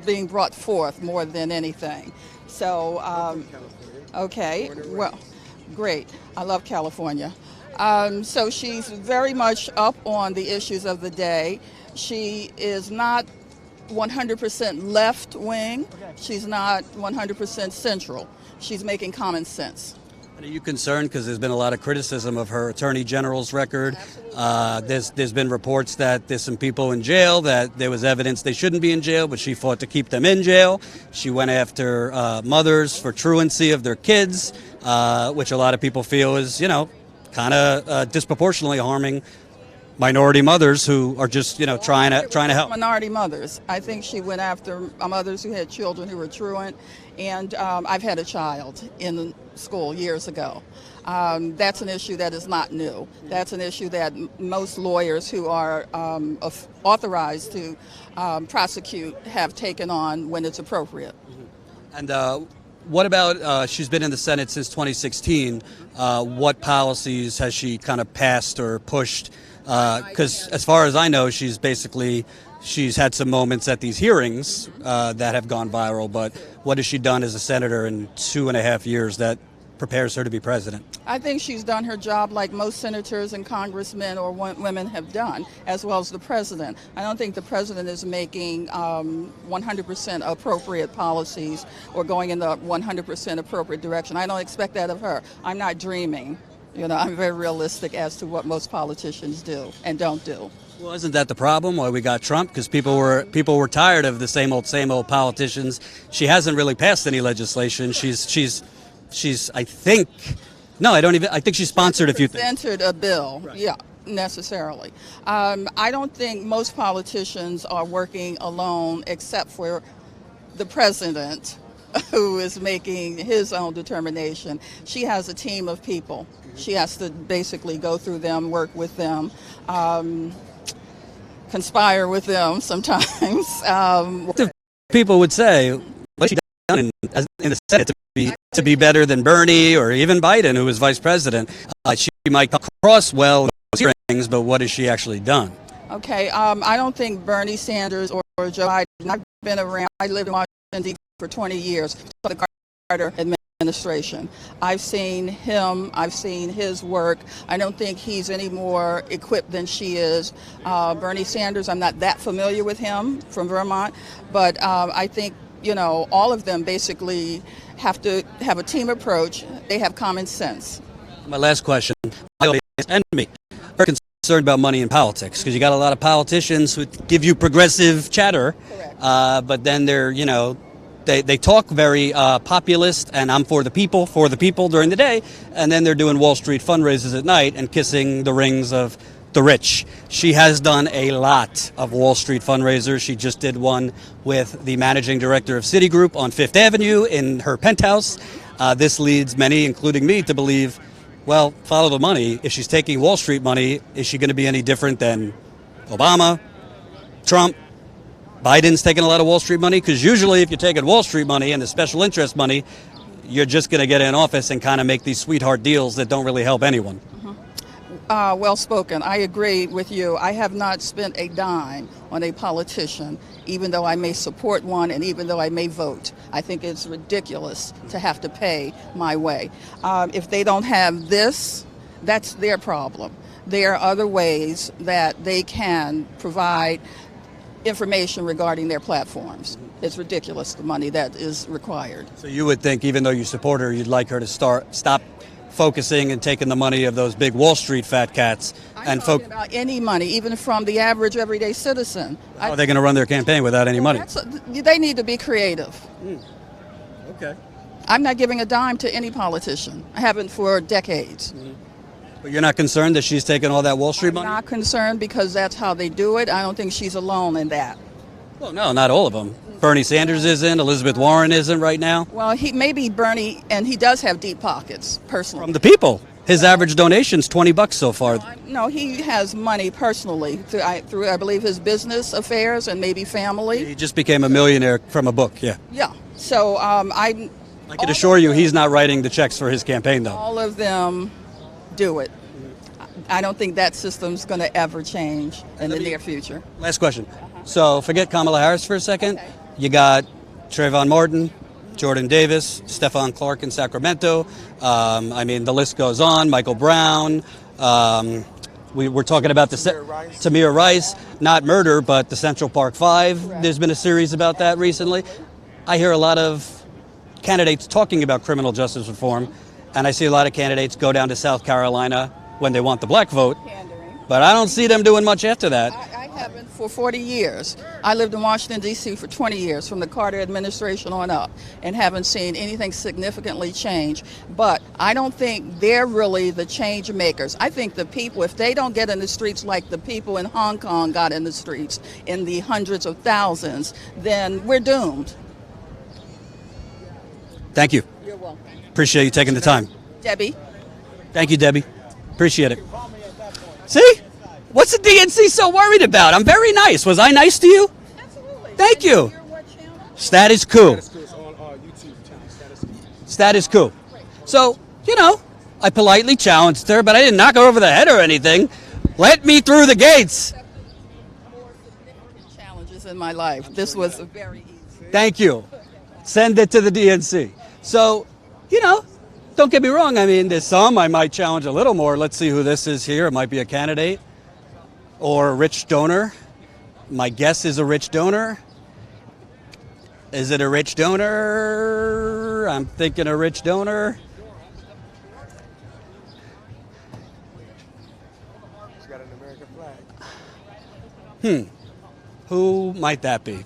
being brought forth more than anything. So, okay, well, great. I love California. So she's very much up on the issues of the day. She is not 100% left wing. She's not 100% central. She's making common sense. Are you concerned because there's been a lot of criticism of her attorney general's record? There's been reports that there's some people in jail that there was evidence they shouldn't be in jail, but she fought to keep them in jail. She went after mothers for truancy of their kids, which a lot of people feel is, kind of disproportionately harming minority mothers who are just, trying to help. Minority mothers. I think she went after mothers who had children who were truant, and I've had a child in school years ago. That's an issue that is not new. That's an issue that most lawyers who are authorized to prosecute have taken on when it's appropriate. And what about, she's been in the Senate since 2016. What policies has she kind of passed or pushed? Because as far as I know, she's had some moments at these hearings that have gone viral, but what has she done as a senator in 2.5 years that prepares her to be president? I think she's done her job like most senators and congressmen or women have done, as well as the president. I don't think the president is making 100% appropriate policies or going in the 100% appropriate direction. I don't expect that of her. I'm not dreaming. You know, I'm very realistic as to what most politicians do and don't do. Well, isn't that the problem? Why we got Trump? Because people were tired of the same old politicians. She hasn't really passed any legislation. She's I think no, I don't even. I think she sponsored a few things. Entered a bill, right. Yeah, necessarily. I don't think most politicians are working alone, except for the president, who is making his own determination. She has a team of people. She has to basically go through them, work with them, conspire with them sometimes. People would say, what she done in the Senate to be better than Bernie or even Biden, who was vice president. She might come across well in those hearings, but what has she actually done? Okay, I don't think Bernie Sanders or Joe Biden. I've been around. I lived in Washington, D.C. for 20 years. The Carter administration. I've seen him. I've seen his work. I don't think he's any more equipped than she is. Bernie Sanders, I'm not that familiar with him from Vermont, but I think, you know, all of them basically have to have a team approach. They have common sense. My last question, my audience and me, are concerned about money in politics because you got a lot of politicians who give you progressive chatter, but then they're, you know, they talk very populist and I'm for the people during the day, and then they're doing Wall Street fundraisers at night and kissing the rings of the rich. She has done a lot of Wall Street fundraisers. She just did one with the managing director of Citigroup on Fifth Avenue in her penthouse. This leads many, including me, to believe, well, follow the money. If she's taking Wall Street money, is she going to be any different than Obama, Trump? Biden's taking a lot of Wall Street money? Because usually if you're taking Wall Street money and the special interest money, you're just going to get in office and kind of make these sweetheart deals that don't really help anyone. Well spoken. I agree with you. I have not spent a dime on a politician, even though I may support one and even though I may vote. I think it's ridiculous to have to pay my way. If they don't have this, that's their problem. There are other ways that they can provide information regarding their platforms. It's ridiculous, the money that is required. So you would think, even though you support her, you'd like her to stop focusing and taking the money of those big Wall Street fat cats I'm talking about any money, even from the average everyday citizen. How are they going to run their campaign without any money? They need to be creative. Okay. I'm not giving a dime to any politician. I haven't for decades. But you're not concerned that she's taking all that Wall Street money? I'm not concerned because that's how they do it. I don't think she's alone in that. Well, no, not all of them. Bernie Sanders isn't. Elizabeth Warren isn't right now. Well, he maybe Bernie, and he does have deep pockets, personally. From the people. His average donation's $20 so far. No, he has money personally through I believe, his business affairs and maybe family. He just became a millionaire from a book, yeah. Yeah. So I can assure you he's not writing the checks for his campaign, though. All of them do it. I don't think that system's going to ever change in the near future. Last question. So forget Kamala Harris for a second. Okay. You got Trayvon Martin, Jordan Davis, Stephon Clark in Sacramento. I mean, the list goes on. Michael Brown. We're talking about Tamir Rice, not murder, but the Central Park Five. Correct. There's been a series about that recently. I hear a lot of candidates talking about criminal justice reform, and I see a lot of candidates go down to South Carolina when they want the black vote. But I don't see them doing much after that. I haven't for 40 years. I lived in Washington, D.C. for 20 years, from the Carter administration on up, and haven't seen anything significantly change. But I don't think they're really the change makers. I think the people, if they don't get in the streets like the people in Hong Kong got in the streets in the hundreds of thousands, then we're doomed. Thank you. You're welcome. Appreciate you taking the time. Debbie. Thank you, Debbie. Appreciate it. See? What's the DNC so worried about? I'm very nice. Was I nice to you? Absolutely. Thank you. Status quo. Status quo. So, you know, I politely challenged her, but I didn't knock her over the head or anything. Let me through the gates. More significant challenges in my life. This was very easy. Thank you. Send it to the DNC. So, you know, don't get me wrong. I mean, there's some I might challenge a little more. Let's see who this is here. It might be a candidate or a rich donor. My guess is a rich donor. Is it a rich donor? I'm thinking a rich donor. She's got an American flag. Who might that be?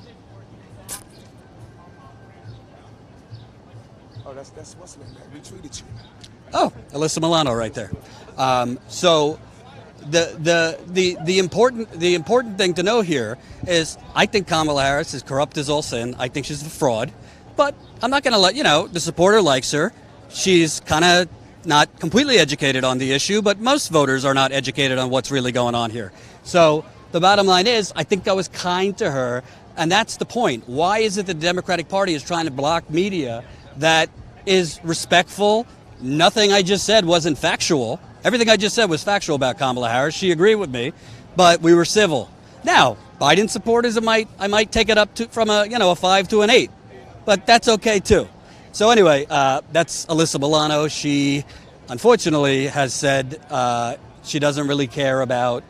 Oh, that's what's the name that retweeted you. Oh, Alyssa Milano right there. So the important thing to know here is I think Kamala Harris is corrupt as all sin. I think she's a fraud. But I'm not going to let, the supporter likes her. She's kind of not completely educated on the issue, but most voters are not educated on what's really going on here. So the bottom line is I think I was kind to her, and that's the point. Why is it the Democratic Party is trying to block media that is respectful? Nothing I just said wasn't factual. Everything I just said was factual about Kamala Harris. She agreed with me, but we were civil. Now, Biden supporters, I might take it up to from a 5 to an 8, but that's okay too. So anyway, that's Alyssa Milano. She, unfortunately, has said she doesn't really care about.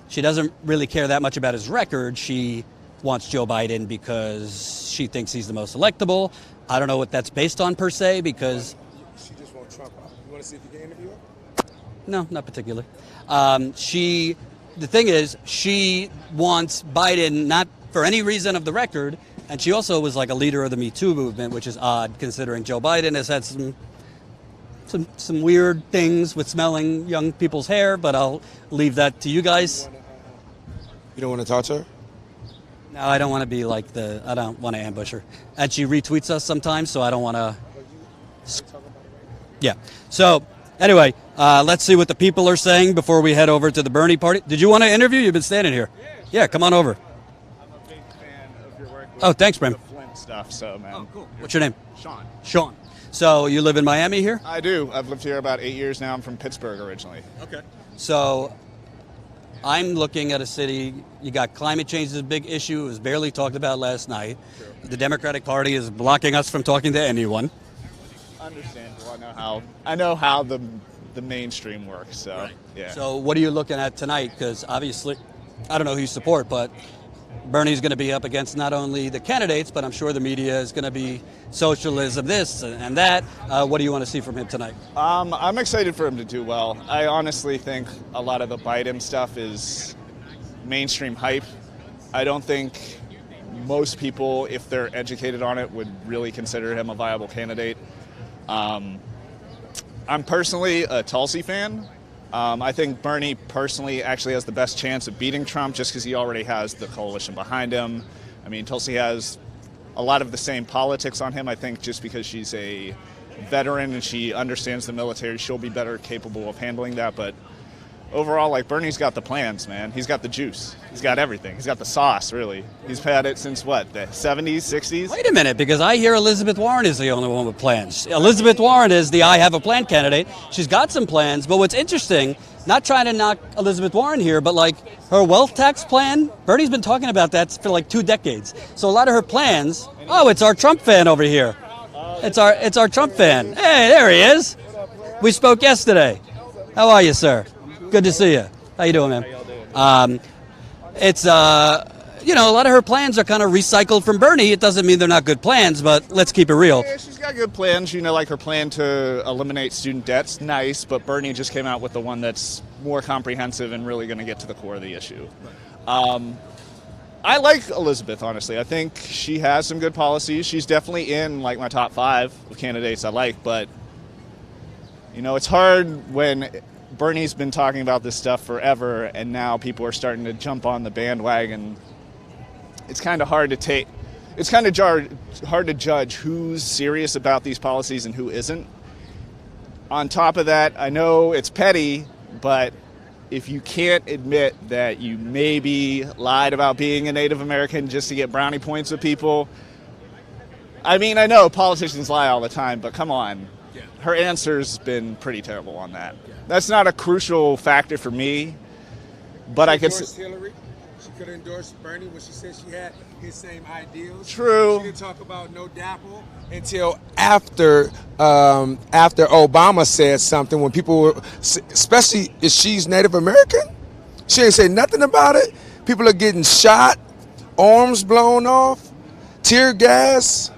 She doesn't really care that much about his record. She wants Joe Biden because she thinks he's the most electable. I don't know what that's based on per se because. She just wants Trump out. You want to see if you can interview her? No, not particularly. The thing is, she wants Biden not for any reason of the record, and she also was like a leader of the Me Too movement, which is odd considering Joe Biden has had some weird things with smelling young people's hair, but I'll leave that to you guys. You don't want to talk to her? No, I don't want to be like I don't want to ambush her. And she retweets us sometimes, so I don't want to. Yeah. So, anyway, let's see what the people are saying before we head over to the Bernie party. Did you want to interview? You've been standing here. Yeah, come on over. I'm a big fan of your work with Oh, thanks, Brim. the Flint stuff, so, man. Oh, cool. What's your name? Sean. Sean. So, you live in Miami here? I do. I've lived here about 8 years now. I'm from Pittsburgh originally. Okay. So, I'm looking at a city, you got climate change is a big issue. It was barely talked about last night. Sure. The Democratic Party is blocking us from talking to anyone. Understandable. I know how the mainstream works, so, right. Yeah. So what are you looking at tonight? Because obviously, I don't know who you support, but Bernie's going to be up against not only the candidates, but I'm sure the media is going to be socialism this and that. What do you want to see from him tonight? I'm excited for him to do well. I honestly think a lot of the Biden stuff is mainstream hype. I don't think most people, if they're educated on it, would really consider him a viable candidate. I'm personally a Tulsi fan. I think Bernie personally actually has the best chance of beating Trump just because he already has the coalition behind him. I mean, Tulsi has a lot of the same politics on him. I think just because she's a veteran and she understands the military, she'll be better capable of handling that. But overall, like, Bernie's got the plans, man. He's got the juice. He's got everything. He's got the sauce, really. He's had it since, what, the 70s, 60s? Wait a minute, because I hear Elizabeth Warren is the only one with plans. Elizabeth Warren is the I have a plan candidate. She's got some plans, but what's interesting, not trying to knock Elizabeth Warren here, but like her wealth tax plan, Bernie's been talking about that for like 2 decades. So a lot of her plans, oh, it's our Trump fan over here. It's our Trump fan. Hey, there he is. We spoke yesterday. How are you, sir? Good to see you. How you doing, man? It's a lot of her plans are kind of recycled from Bernie. It doesn't mean they're not good plans, but let's keep it real. Yeah, she's got good plans. Like her plan to eliminate student debt's nice, but Bernie just came out with the one that's more comprehensive and really going to get to the core of the issue. I like Elizabeth, honestly. I think she has some good policies. She's definitely in like my top 5 of candidates I like, but it's hard when Bernie's been talking about this stuff forever, and now people are starting to jump on the bandwagon. It's kind of hard to take. It's kind of hard to judge who's serious about these policies and who isn't. On top of that, I know it's petty, but if you can't admit that you maybe lied about being a Native American just to get brownie points with people, I mean, I know politicians lie all the time, but come on. Yeah. Her answer's been pretty terrible on that. Yeah. That's not a crucial factor for me, but I could. Hillary? She could have endorsed Bernie when she said she had his same ideals. True. She didn't talk about no DAPL until after Obama said something. When people were, especially if she's Native American, she ain't say nothing about it. People are getting shot, arms blown off, tear gas,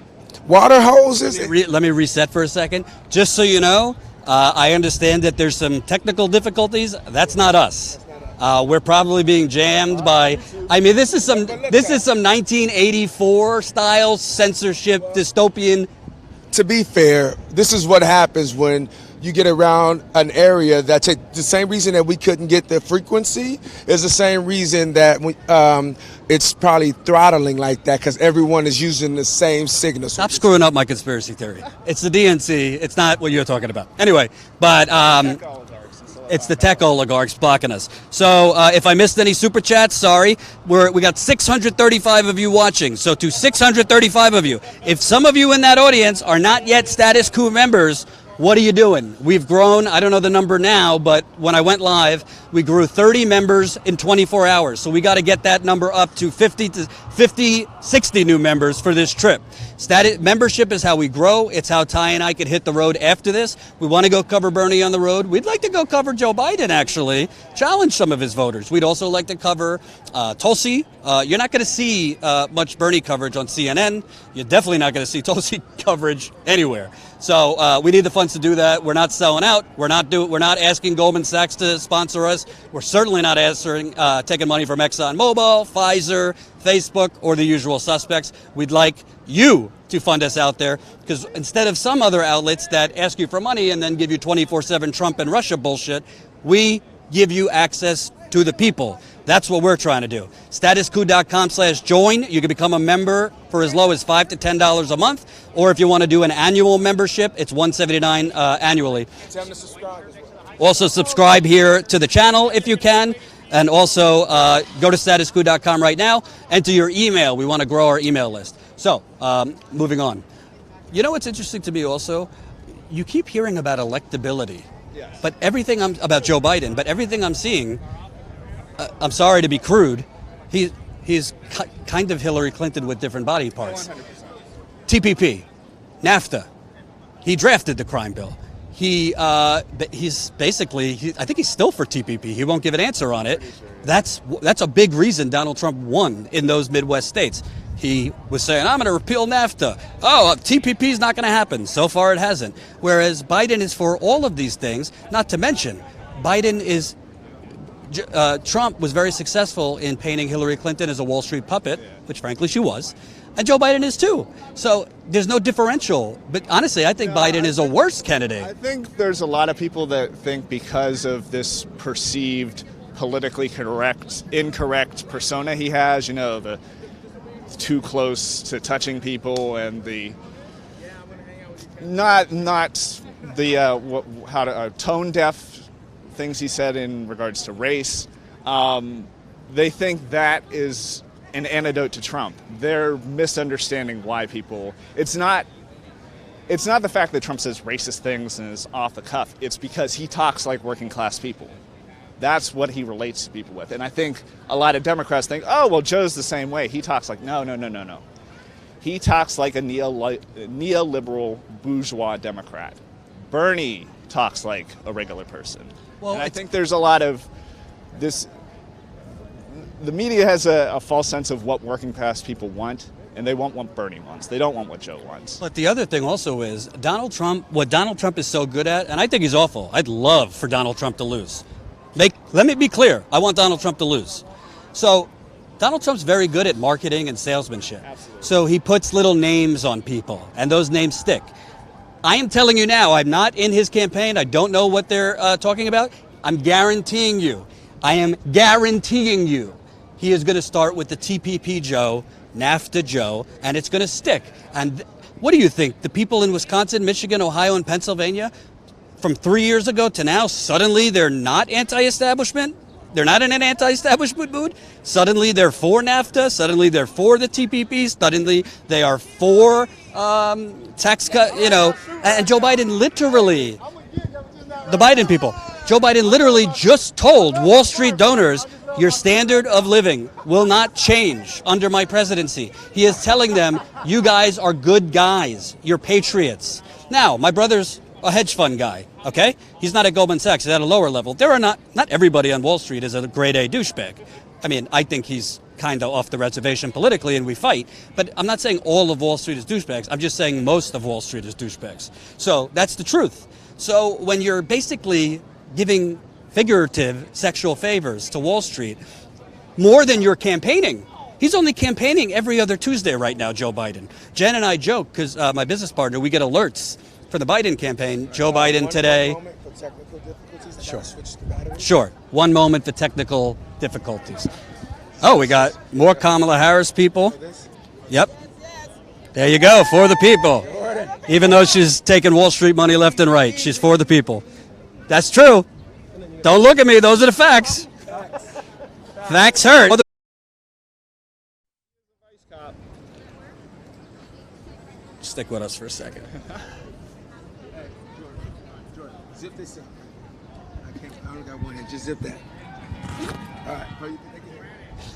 water hoses. Let me reset for a second. Just so you know, I understand that there's some technical difficulties. That's not us. We're probably being jammed by. I mean, this is some 1984 style censorship dystopian. To be fair, this is what happens when you get around an area that the same reason that we couldn't get the frequency is the same reason that it's probably throttling like that because everyone is using the same signal. Stop screwing up my conspiracy theory. It's the DNC. It's not what you're talking about. Anyway, but it's the tech oligarchs blocking us. So if I missed any super chats, sorry. We got 635 of you watching. So to 635 of you, if some of you in that audience are not yet Status Quo members, what are you doing? We've grown, I don't know the number now, but when I went live, we grew 30 members in 24 hours. So we got to get that number up to 60 new members for this trip. Membership is how we grow. It's how Ty and I could hit the road after this. We want to go cover Bernie on the road. We'd like to go cover Joe Biden, actually, challenge some of his voters. We'd also like to cover Tulsi. You're not going to see much Bernie coverage on CNN. You're definitely not going to see Tulsi coverage anywhere. So we need the funds to do that. We're not selling out. We're not asking Goldman Sachs to sponsor us. We're certainly not taking money from ExxonMobil, Pfizer, Facebook, or the usual suspects. We'd like you to fund us out there because instead of some other outlets that ask you for money and then give you 24/7 Trump and Russia bullshit, we give you access to the people. That's what we're trying to do. Statusquo.com/join. You can become a member for as low as $5 to $10 a month, or if you want to do an annual membership, it's $179 annually. Tell them to subscribe as well. Also subscribe here to the channel if you can, and also go to statusquo.com right now. Enter your email. We want to grow our email list. So moving on. You know what's interesting to me also? You keep hearing about electability, but everything about Joe Biden, but everything I'm seeing. I'm sorry to be crude. He's kind of Hillary Clinton with different body parts. 100%. TPP, NAFTA. He drafted the crime bill. He's basically. I think he's still for TPP. He won't give an answer on it. That's a big reason Donald Trump won in those Midwest states. He was saying, I'm going to repeal NAFTA. Oh, TPP is not going to happen. So far it hasn't. Whereas Biden is for all of these things, not to mention Biden is. Trump was very successful in painting Hillary Clinton as a Wall Street puppet, which frankly she was, and Joe Biden is too. So there's no differential. But honestly, I think Biden is a worse candidate. I think there's a lot of people that think because of this perceived politically incorrect persona he has, the too close to touching people and the not the tone deaf things he said in regards to race, they think that is an antidote to Trump. They're misunderstanding why people. It's not the fact that Trump says racist things and is off the cuff. It's because he talks like working class people. That's what he relates to people with. And I think a lot of Democrats think, oh, well, Joe's the same way. He talks like, no. He talks like a neoliberal bourgeois Democrat. Bernie talks like a regular person. Well, and I think there's a lot of this. The media has a false sense of what working class people want, and they want what Bernie wants. They don't want what Joe wants. But the other thing also is what Donald Trump is so good at, and I think he's awful. I'd love for Donald Trump to lose. Let me be clear. I want Donald Trump to lose. So Donald Trump's very good at marketing and salesmanship. Absolutely. So he puts little names on people, and those names stick. I am telling you now, I'm not in his campaign. I don't know what they're talking about. I'm guaranteeing you. He is going to start with the TPP Joe, NAFTA Joe, and it's going to stick. And what do you think? The people in Wisconsin, Michigan, Ohio, and Pennsylvania, from 3 years ago to now, suddenly they're not anti-establishment? They're not in an anti-establishment mood? Suddenly they're for NAFTA. Suddenly they're for the TPP. Suddenly they are for tax cut, and Joe Biden the Biden people, Joe Biden literally just told Wall Street donors, your standard of living will not change under my presidency. He is telling them, you guys are good guys. You're patriots. Now, my brother's a hedge fund guy, okay? He's not at Goldman Sachs. He's at a lower level. There are not everybody on Wall Street is a grade A douchebag. I mean, I think he's kind of off the reservation politically and we fight, but I'm not saying all of Wall Street is douchebags. I'm just saying most of Wall Street is douchebags. So that's the truth. So when you're basically giving figurative sexual favors to Wall Street, more than you're campaigning. He's only campaigning every other Tuesday right now, Joe Biden. Jen and I joke, because my business partner, we get alerts for the Biden campaign. Joe Biden today. Sure. 1 moment for technical difficulties. Oh, we got more Kamala Harris people. Yep. There you go, for the people. Even though she's taking Wall Street money left and right, she's for the people. That's true. Don't look at me. Those are the facts. Facts hurt. Stick with us for a second. Zip this up. I only got one hand. Just zip that. All right.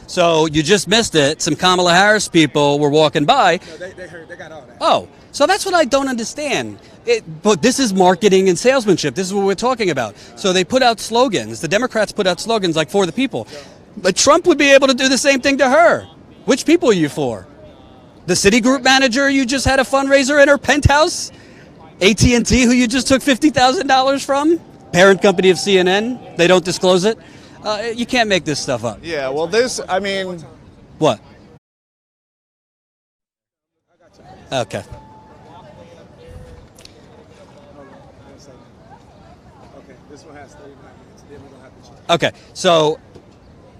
So you just missed it. Some Kamala Harris people were walking by. No, they heard. They got all that. Oh, so that's what I don't understand. But this is marketing and salesmanship. This is what we're talking about. So they put out slogans. The Democrats put out slogans like for the people. But Trump would be able to do the same thing to her. Which people are you for? The Citigroup manager you just had a fundraiser in her penthouse? AT&T, who you just took $50,000 from? Parent company of CNN. They don't disclose it. You can't make this stuff up. Yeah, well, I mean... What? Okay. This one has 39 minutes. Then we're going to have to check. Okay, so,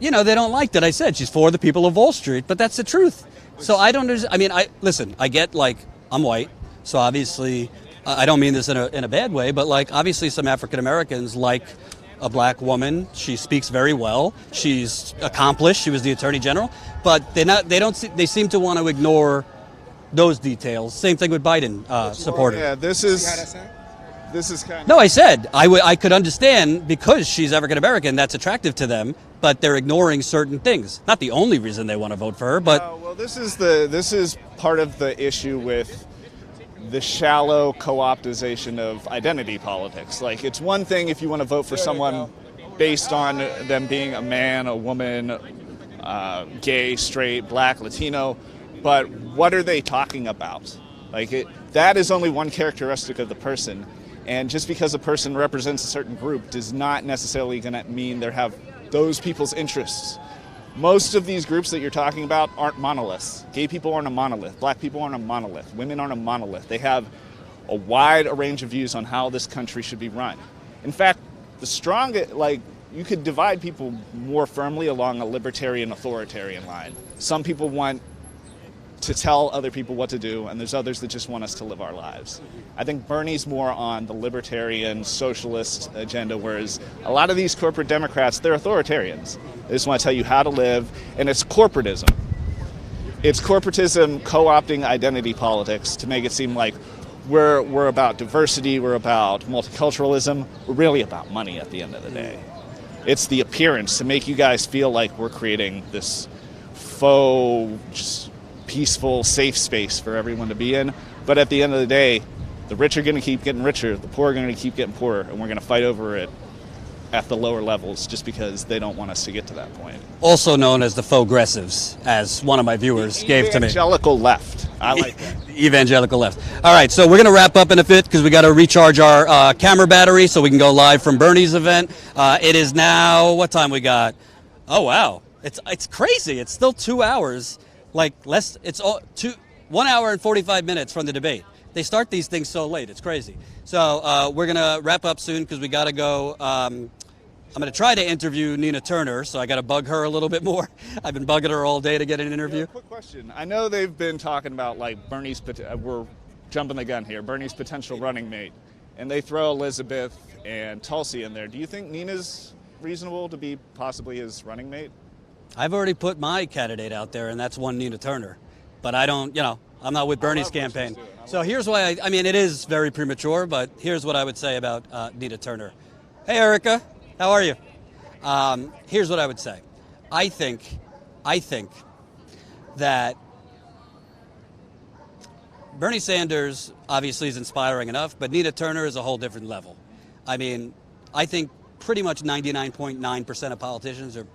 they don't like that I said she's for the people of Wall Street, but that's the truth. So I don't understand. I mean, listen, I get, I'm white, so obviously, I don't mean this in a bad way, but, obviously some African Americans like a black woman. She speaks very well. She's accomplished. She was the Attorney General, but they seem to want to ignore those details. Same thing with Biden supporters. Yeah, this is kind of... No, I said I could understand because she's African American. That's attractive to them, but they're ignoring certain things. Not the only reason they want to vote for her, but well, this is part of the issue with the shallow co-optization of identity politics. It's one thing if you want to vote for someone based on them being a man, a woman, gay, straight, black, Latino, but what are they talking about? That is only one characteristic of the person. And just because a person represents a certain group does not necessarily going to mean they have those people's interests. Most of these groups that you're talking about aren't monoliths. Gay people aren't a monolith. Black people aren't a monolith. Women aren't a monolith. They have a wide range of views on how this country should be run. In fact, you could divide people more firmly along a libertarian authoritarian line. Some people want to tell other people what to do, and there's others that just want us to live our lives. I think Bernie's more on the libertarian socialist agenda, whereas a lot of these corporate Democrats, they're authoritarians. They just want to tell you how to live, and it's corporatism. It's corporatism co-opting identity politics to make it seem like we're about diversity, we're about multiculturalism, we're really about money at the end of the day. It's the appearance to make you guys feel like we're creating this faux, peaceful, safe space for everyone to be in. But at the end of the day, the rich are going to keep getting richer, the poor are going to keep getting poorer, and we're going to fight over it at the lower levels just because they don't want us to get to that point. Also known as the faux-gressives, as one of my viewers gave to me. Evangelical left. I like that. Evangelical left. All right, so we're going to wrap up in a bit because we got to recharge our camera battery so we can go live from Bernie's event. It is now, what time we got? Oh, wow. It's crazy. It's still 2 hours. It's 1 hour and 45 minutes from the debate. They start these things so late. It's crazy. So we're going to wrap up soon because we got to go. I'm going to try to interview Nina Turner, so I got to bug her a little bit more. I've been bugging her all day to get an interview. Quick question. I know they've been talking about Bernie's, we're jumping the gun here, Bernie's potential running mate, and they throw Elizabeth and Tulsi in there. Do you think Nina's reasonable to be possibly his running mate? I've already put my candidate out there, and that's one Nina Turner. But I don't, I'm not with Bernie's campaign. So here's why, it is very premature, but here's what I would say about Nina Turner. Hey, Erica, how are you? Here's what I would say. I think that Bernie Sanders obviously is inspiring enough, but Nina Turner is a whole different level. I mean, I think pretty much 99.9% of politicians are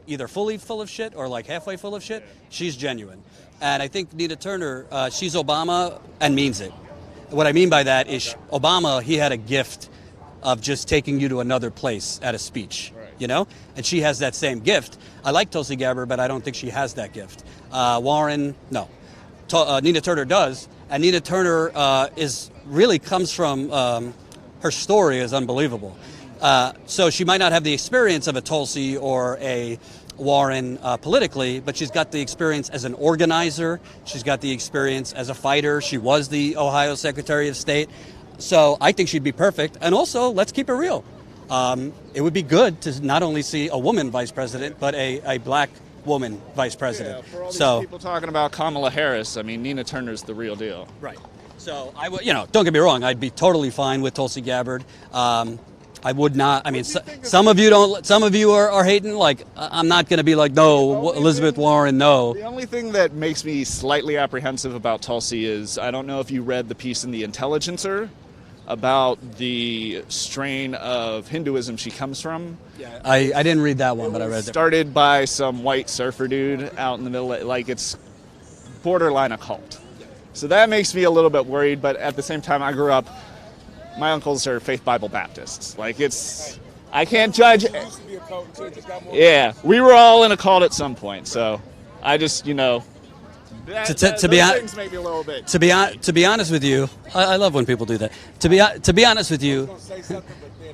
either fully full of shit or like halfway full of shit. She's genuine. And I think Nina Turner, she's Obama and means it. What I mean by that is Obama, he had a gift of just taking you to another place at a speech, you know? And she has that same gift. I like Tulsi Gabbard, but I don't think she has that gift. Warren, no. Nina Turner does, and Nina Turner really comes from her story is unbelievable. So she might not have the experience of a Tulsi or a Warren politically, but she's got the experience as an organizer. She's got the experience as a fighter. She was the Ohio Secretary of State. So I think she'd be perfect. And also, let's keep it real. It would be good to not only see a woman vice president, but a black woman vice president. Yeah, for all these people talking about Kamala Harris, I mean, Nina Turner's the real deal. Right. So I would, don't get me wrong. I'd be totally fine with Tulsi Gabbard. I would not. I mean, some of you don't. Some of you are hating. Like, I'm not going to be like, no, Elizabeth Warren, no. The only thing that makes me slightly apprehensive about Tulsi is I don't know if you read the piece in The Intelligencer about the strain of Hinduism she comes from. Yeah, I didn't read that one, but I read it. Started by some white surfer dude out in the middle, like it's borderline a cult. So that makes me a little bit worried, but at the same time, I grew up, my uncles are Faith Bible Baptists. Like I can't judge. Yeah, we were all in a cult at some point, so I just, to be honest with you, I love when people do that. To be honest with you,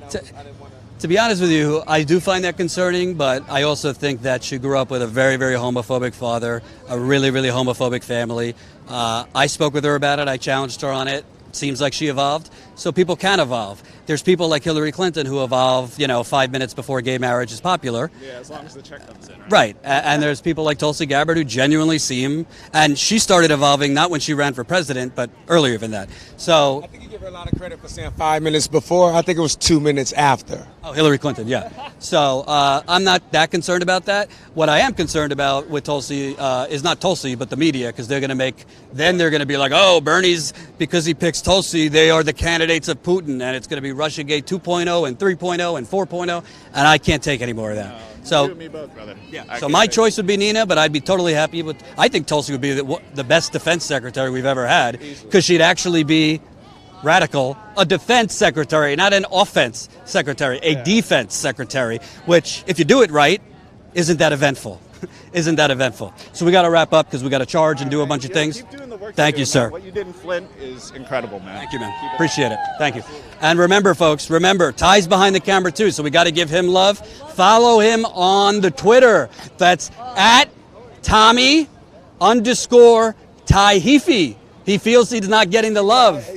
to be honest with you, I do find that concerning, but I also think that she grew up with a very, very homophobic father, a really, really homophobic family. I spoke with her about it. I challenged her on it. Seems like she evolved, so people can evolve. There's people like Hillary Clinton who evolve, 5 minutes before gay marriage is popular. Yeah, as long as the check comes in, right? Right, and there's people like Tulsi Gabbard who genuinely seem, and she started evolving not when she ran for president, but earlier than that. So I think you give her a lot of credit for saying 5 minutes before. I think it was 2 minutes after. Oh, Hillary Clinton, yeah. So I'm not that concerned about that. What I am concerned about with Tulsi is not Tulsi, but the media, because they're going to be like, oh, Bernie's, because he picks Tulsi, they are the candidates of Putin, and it's going to be Russiagate 2.0 and 3.0 and 4.0, and I can't take any more of that. You and me both, brother. Yeah. So my choice would be Nina, but I'd be totally happy with. I think Tulsi would be the best defense secretary we've ever had, because she'd actually be radical, a defense secretary, not an offense secretary, a defense secretary, which, if you do it right, isn't that eventful. Isn't that eventful? So we got to wrap up because we got to charge and do a bunch of things. Keep doing the work. Thank you, sir. What you did in Flint is incredible, man. Thank you, man. Appreciate it. Thank you. And remember, folks, Ty's behind the camera too, so we got to give him love. Follow him on the Twitter. That's at Tommy_Tyehefe. He feels he's not getting the love.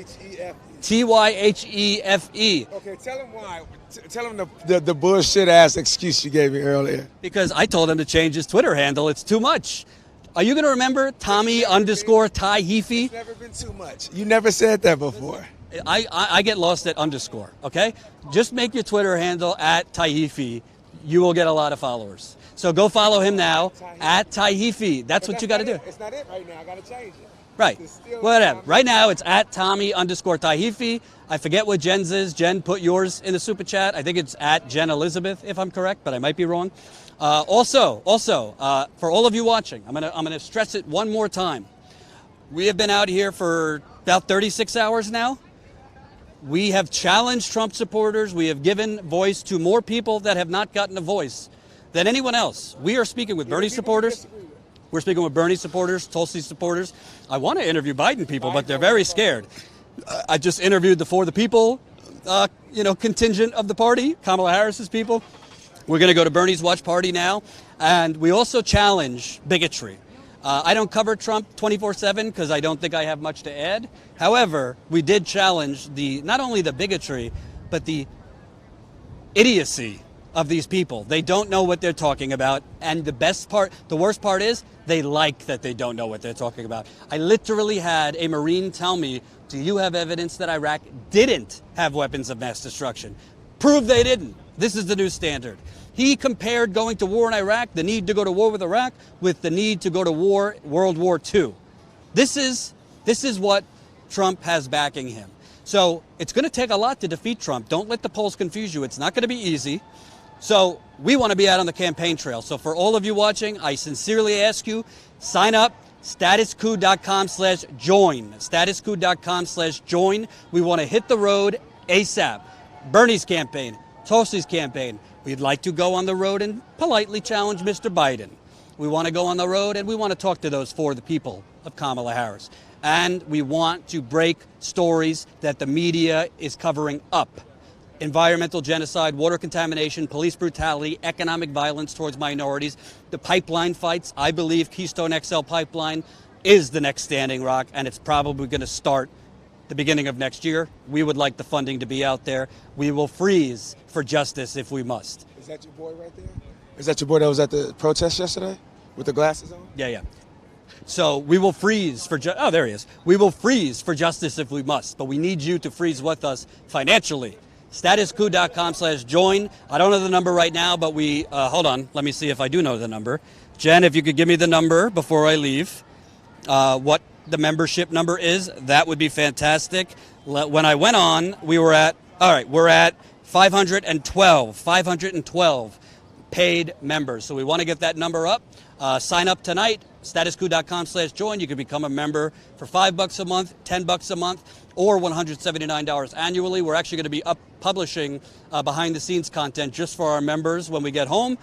Tyehefe. Okay, tell him why. Tell him the bullshit ass excuse you gave me earlier. Because I told him to change his Twitter handle. It's too much. Are you going to remember Tommy_Tyehefe? It's never been too much. You never said that before. I get lost at underscore, okay? Just make your Twitter handle at Tyehefe. You will get a lot of followers. So go follow him now at Tyehefe. That's what you got to do. It's not it right now. I got to change it. Right. Whatever. Right now it's at Tommy_Tyehefe. I forget what Jen's is. Jen, put yours in the super chat. I think it's at Jen Elizabeth, if I'm correct, but I might be wrong. Also, for all of you watching, I'm gonna stress it one more time. We have been out here for about 36 hours now. We have challenged Trump supporters. We have given voice to more people that have not gotten a voice than anyone else. We are speaking with Bernie supporters. We're speaking with Bernie supporters, Tulsi supporters. I want to interview Biden people, but they're very scared. I just interviewed the For the People, contingent of the party, Kamala Harris's people. We're going to go to Bernie's watch party now. And we also challenge bigotry. I don't cover Trump 24/7 because I don't think I have much to add. However, we did challenge not only the bigotry, but the idiocy of these people. They don't know what they're talking about. And the worst part is they like that they don't know what they're talking about. I literally had a Marine tell me, do you have evidence that Iraq didn't have weapons of mass destruction? Prove they didn't. This is the new standard. He compared going to war in Iraq, the need to go to war with Iraq, with the need to go to war, World War II. This is what Trump has backing him. So it's going to take a lot to defeat Trump. Don't let the polls confuse you. It's not going to be easy. So we want to be out on the campaign trail. So for all of you watching, I sincerely ask you, sign up, statuscoup.com/join. Statuscoup.com/join. We want to hit the road ASAP. Bernie's campaign, Tulsi's campaign. We'd like to go on the road and politely challenge Mr. Biden. We want to go on the road and we want to talk to those for the people of Kamala Harris. And we want to break stories that the media is covering up. Environmental genocide, water contamination, police brutality, economic violence towards minorities, the pipeline fights. I believe Keystone XL pipeline is the next Standing Rock, and it's probably going to start the beginning of next year. We would like the funding to be out there. We will freeze for justice if we must. Is that your boy right there? Is that your boy that was at the protest yesterday with the glasses on? Yeah. So we will freeze for oh, there he is. We will freeze for justice if we must, but we need you to freeze with us financially. Statuscoup.com/join. I don't know the number right now, but we hold on. Let me see if I do know the number. Jen, if you could give me the number before I leave, what the membership number is, that would be fantastic. When I went on, we're at 512 paid members. So we want to get that number up. Sign up tonight, statuscoup.com/join. You can become a member for $5 a month, $10 a month, or $179 annually. We're actually going to be publishing behind the scenes content just for our members when we get home.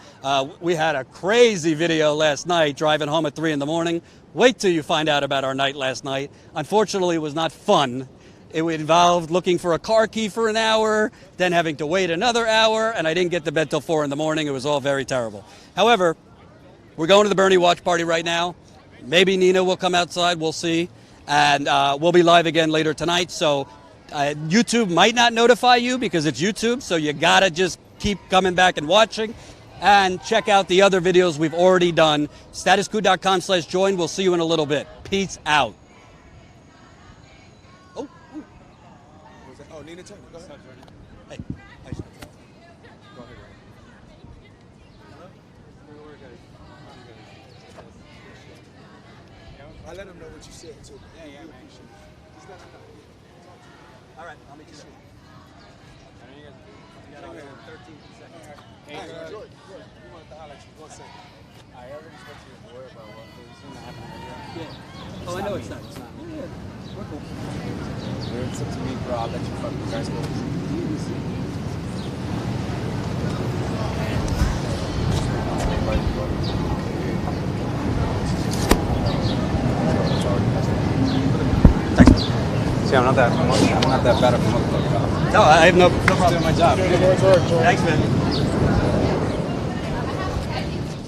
We had a crazy video last night driving home at 3 in the morning. Wait till you find out about our night last night. Unfortunately, it was not fun. It involved looking for a car key for an hour, then having to wait another hour, and I didn't get to bed till 4 in the morning. It was all very terrible. However, we're going to the Bernie watch party right now. Maybe Nina will come outside. We'll see. And we'll be live again later tonight. So YouTube might not notify you because it's YouTube. So you got to just keep coming back and watching. And check out the other videos we've already done. Statuscoup.com/join. We'll see you in a little bit. Peace out. Oh, Nina Turner. Go ahead. Hey. Go ahead. I let him know what you said too. Yeah, man. Just let him know. All right, I'll meet you soon. You got 13 seconds. Hey, George, you wanted to holler at you 1 second. I already spoke to your boy about what was going to happen earlier. Yeah. Oh, I know it's not. It's not. Yeah, we're cool. It's up to me, bro. I'll let you fuck you guys go. See, I'm not that bad of a motherfucker. No, I have no problem. Doing my job. Thanks, man.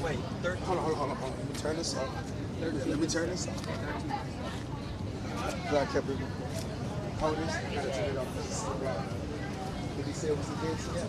Wait, Hold on. Let me turn this off. Let me turn this off. I kept it recording. Hold this. I gotta turn it off. Did he say it was against? Yeah.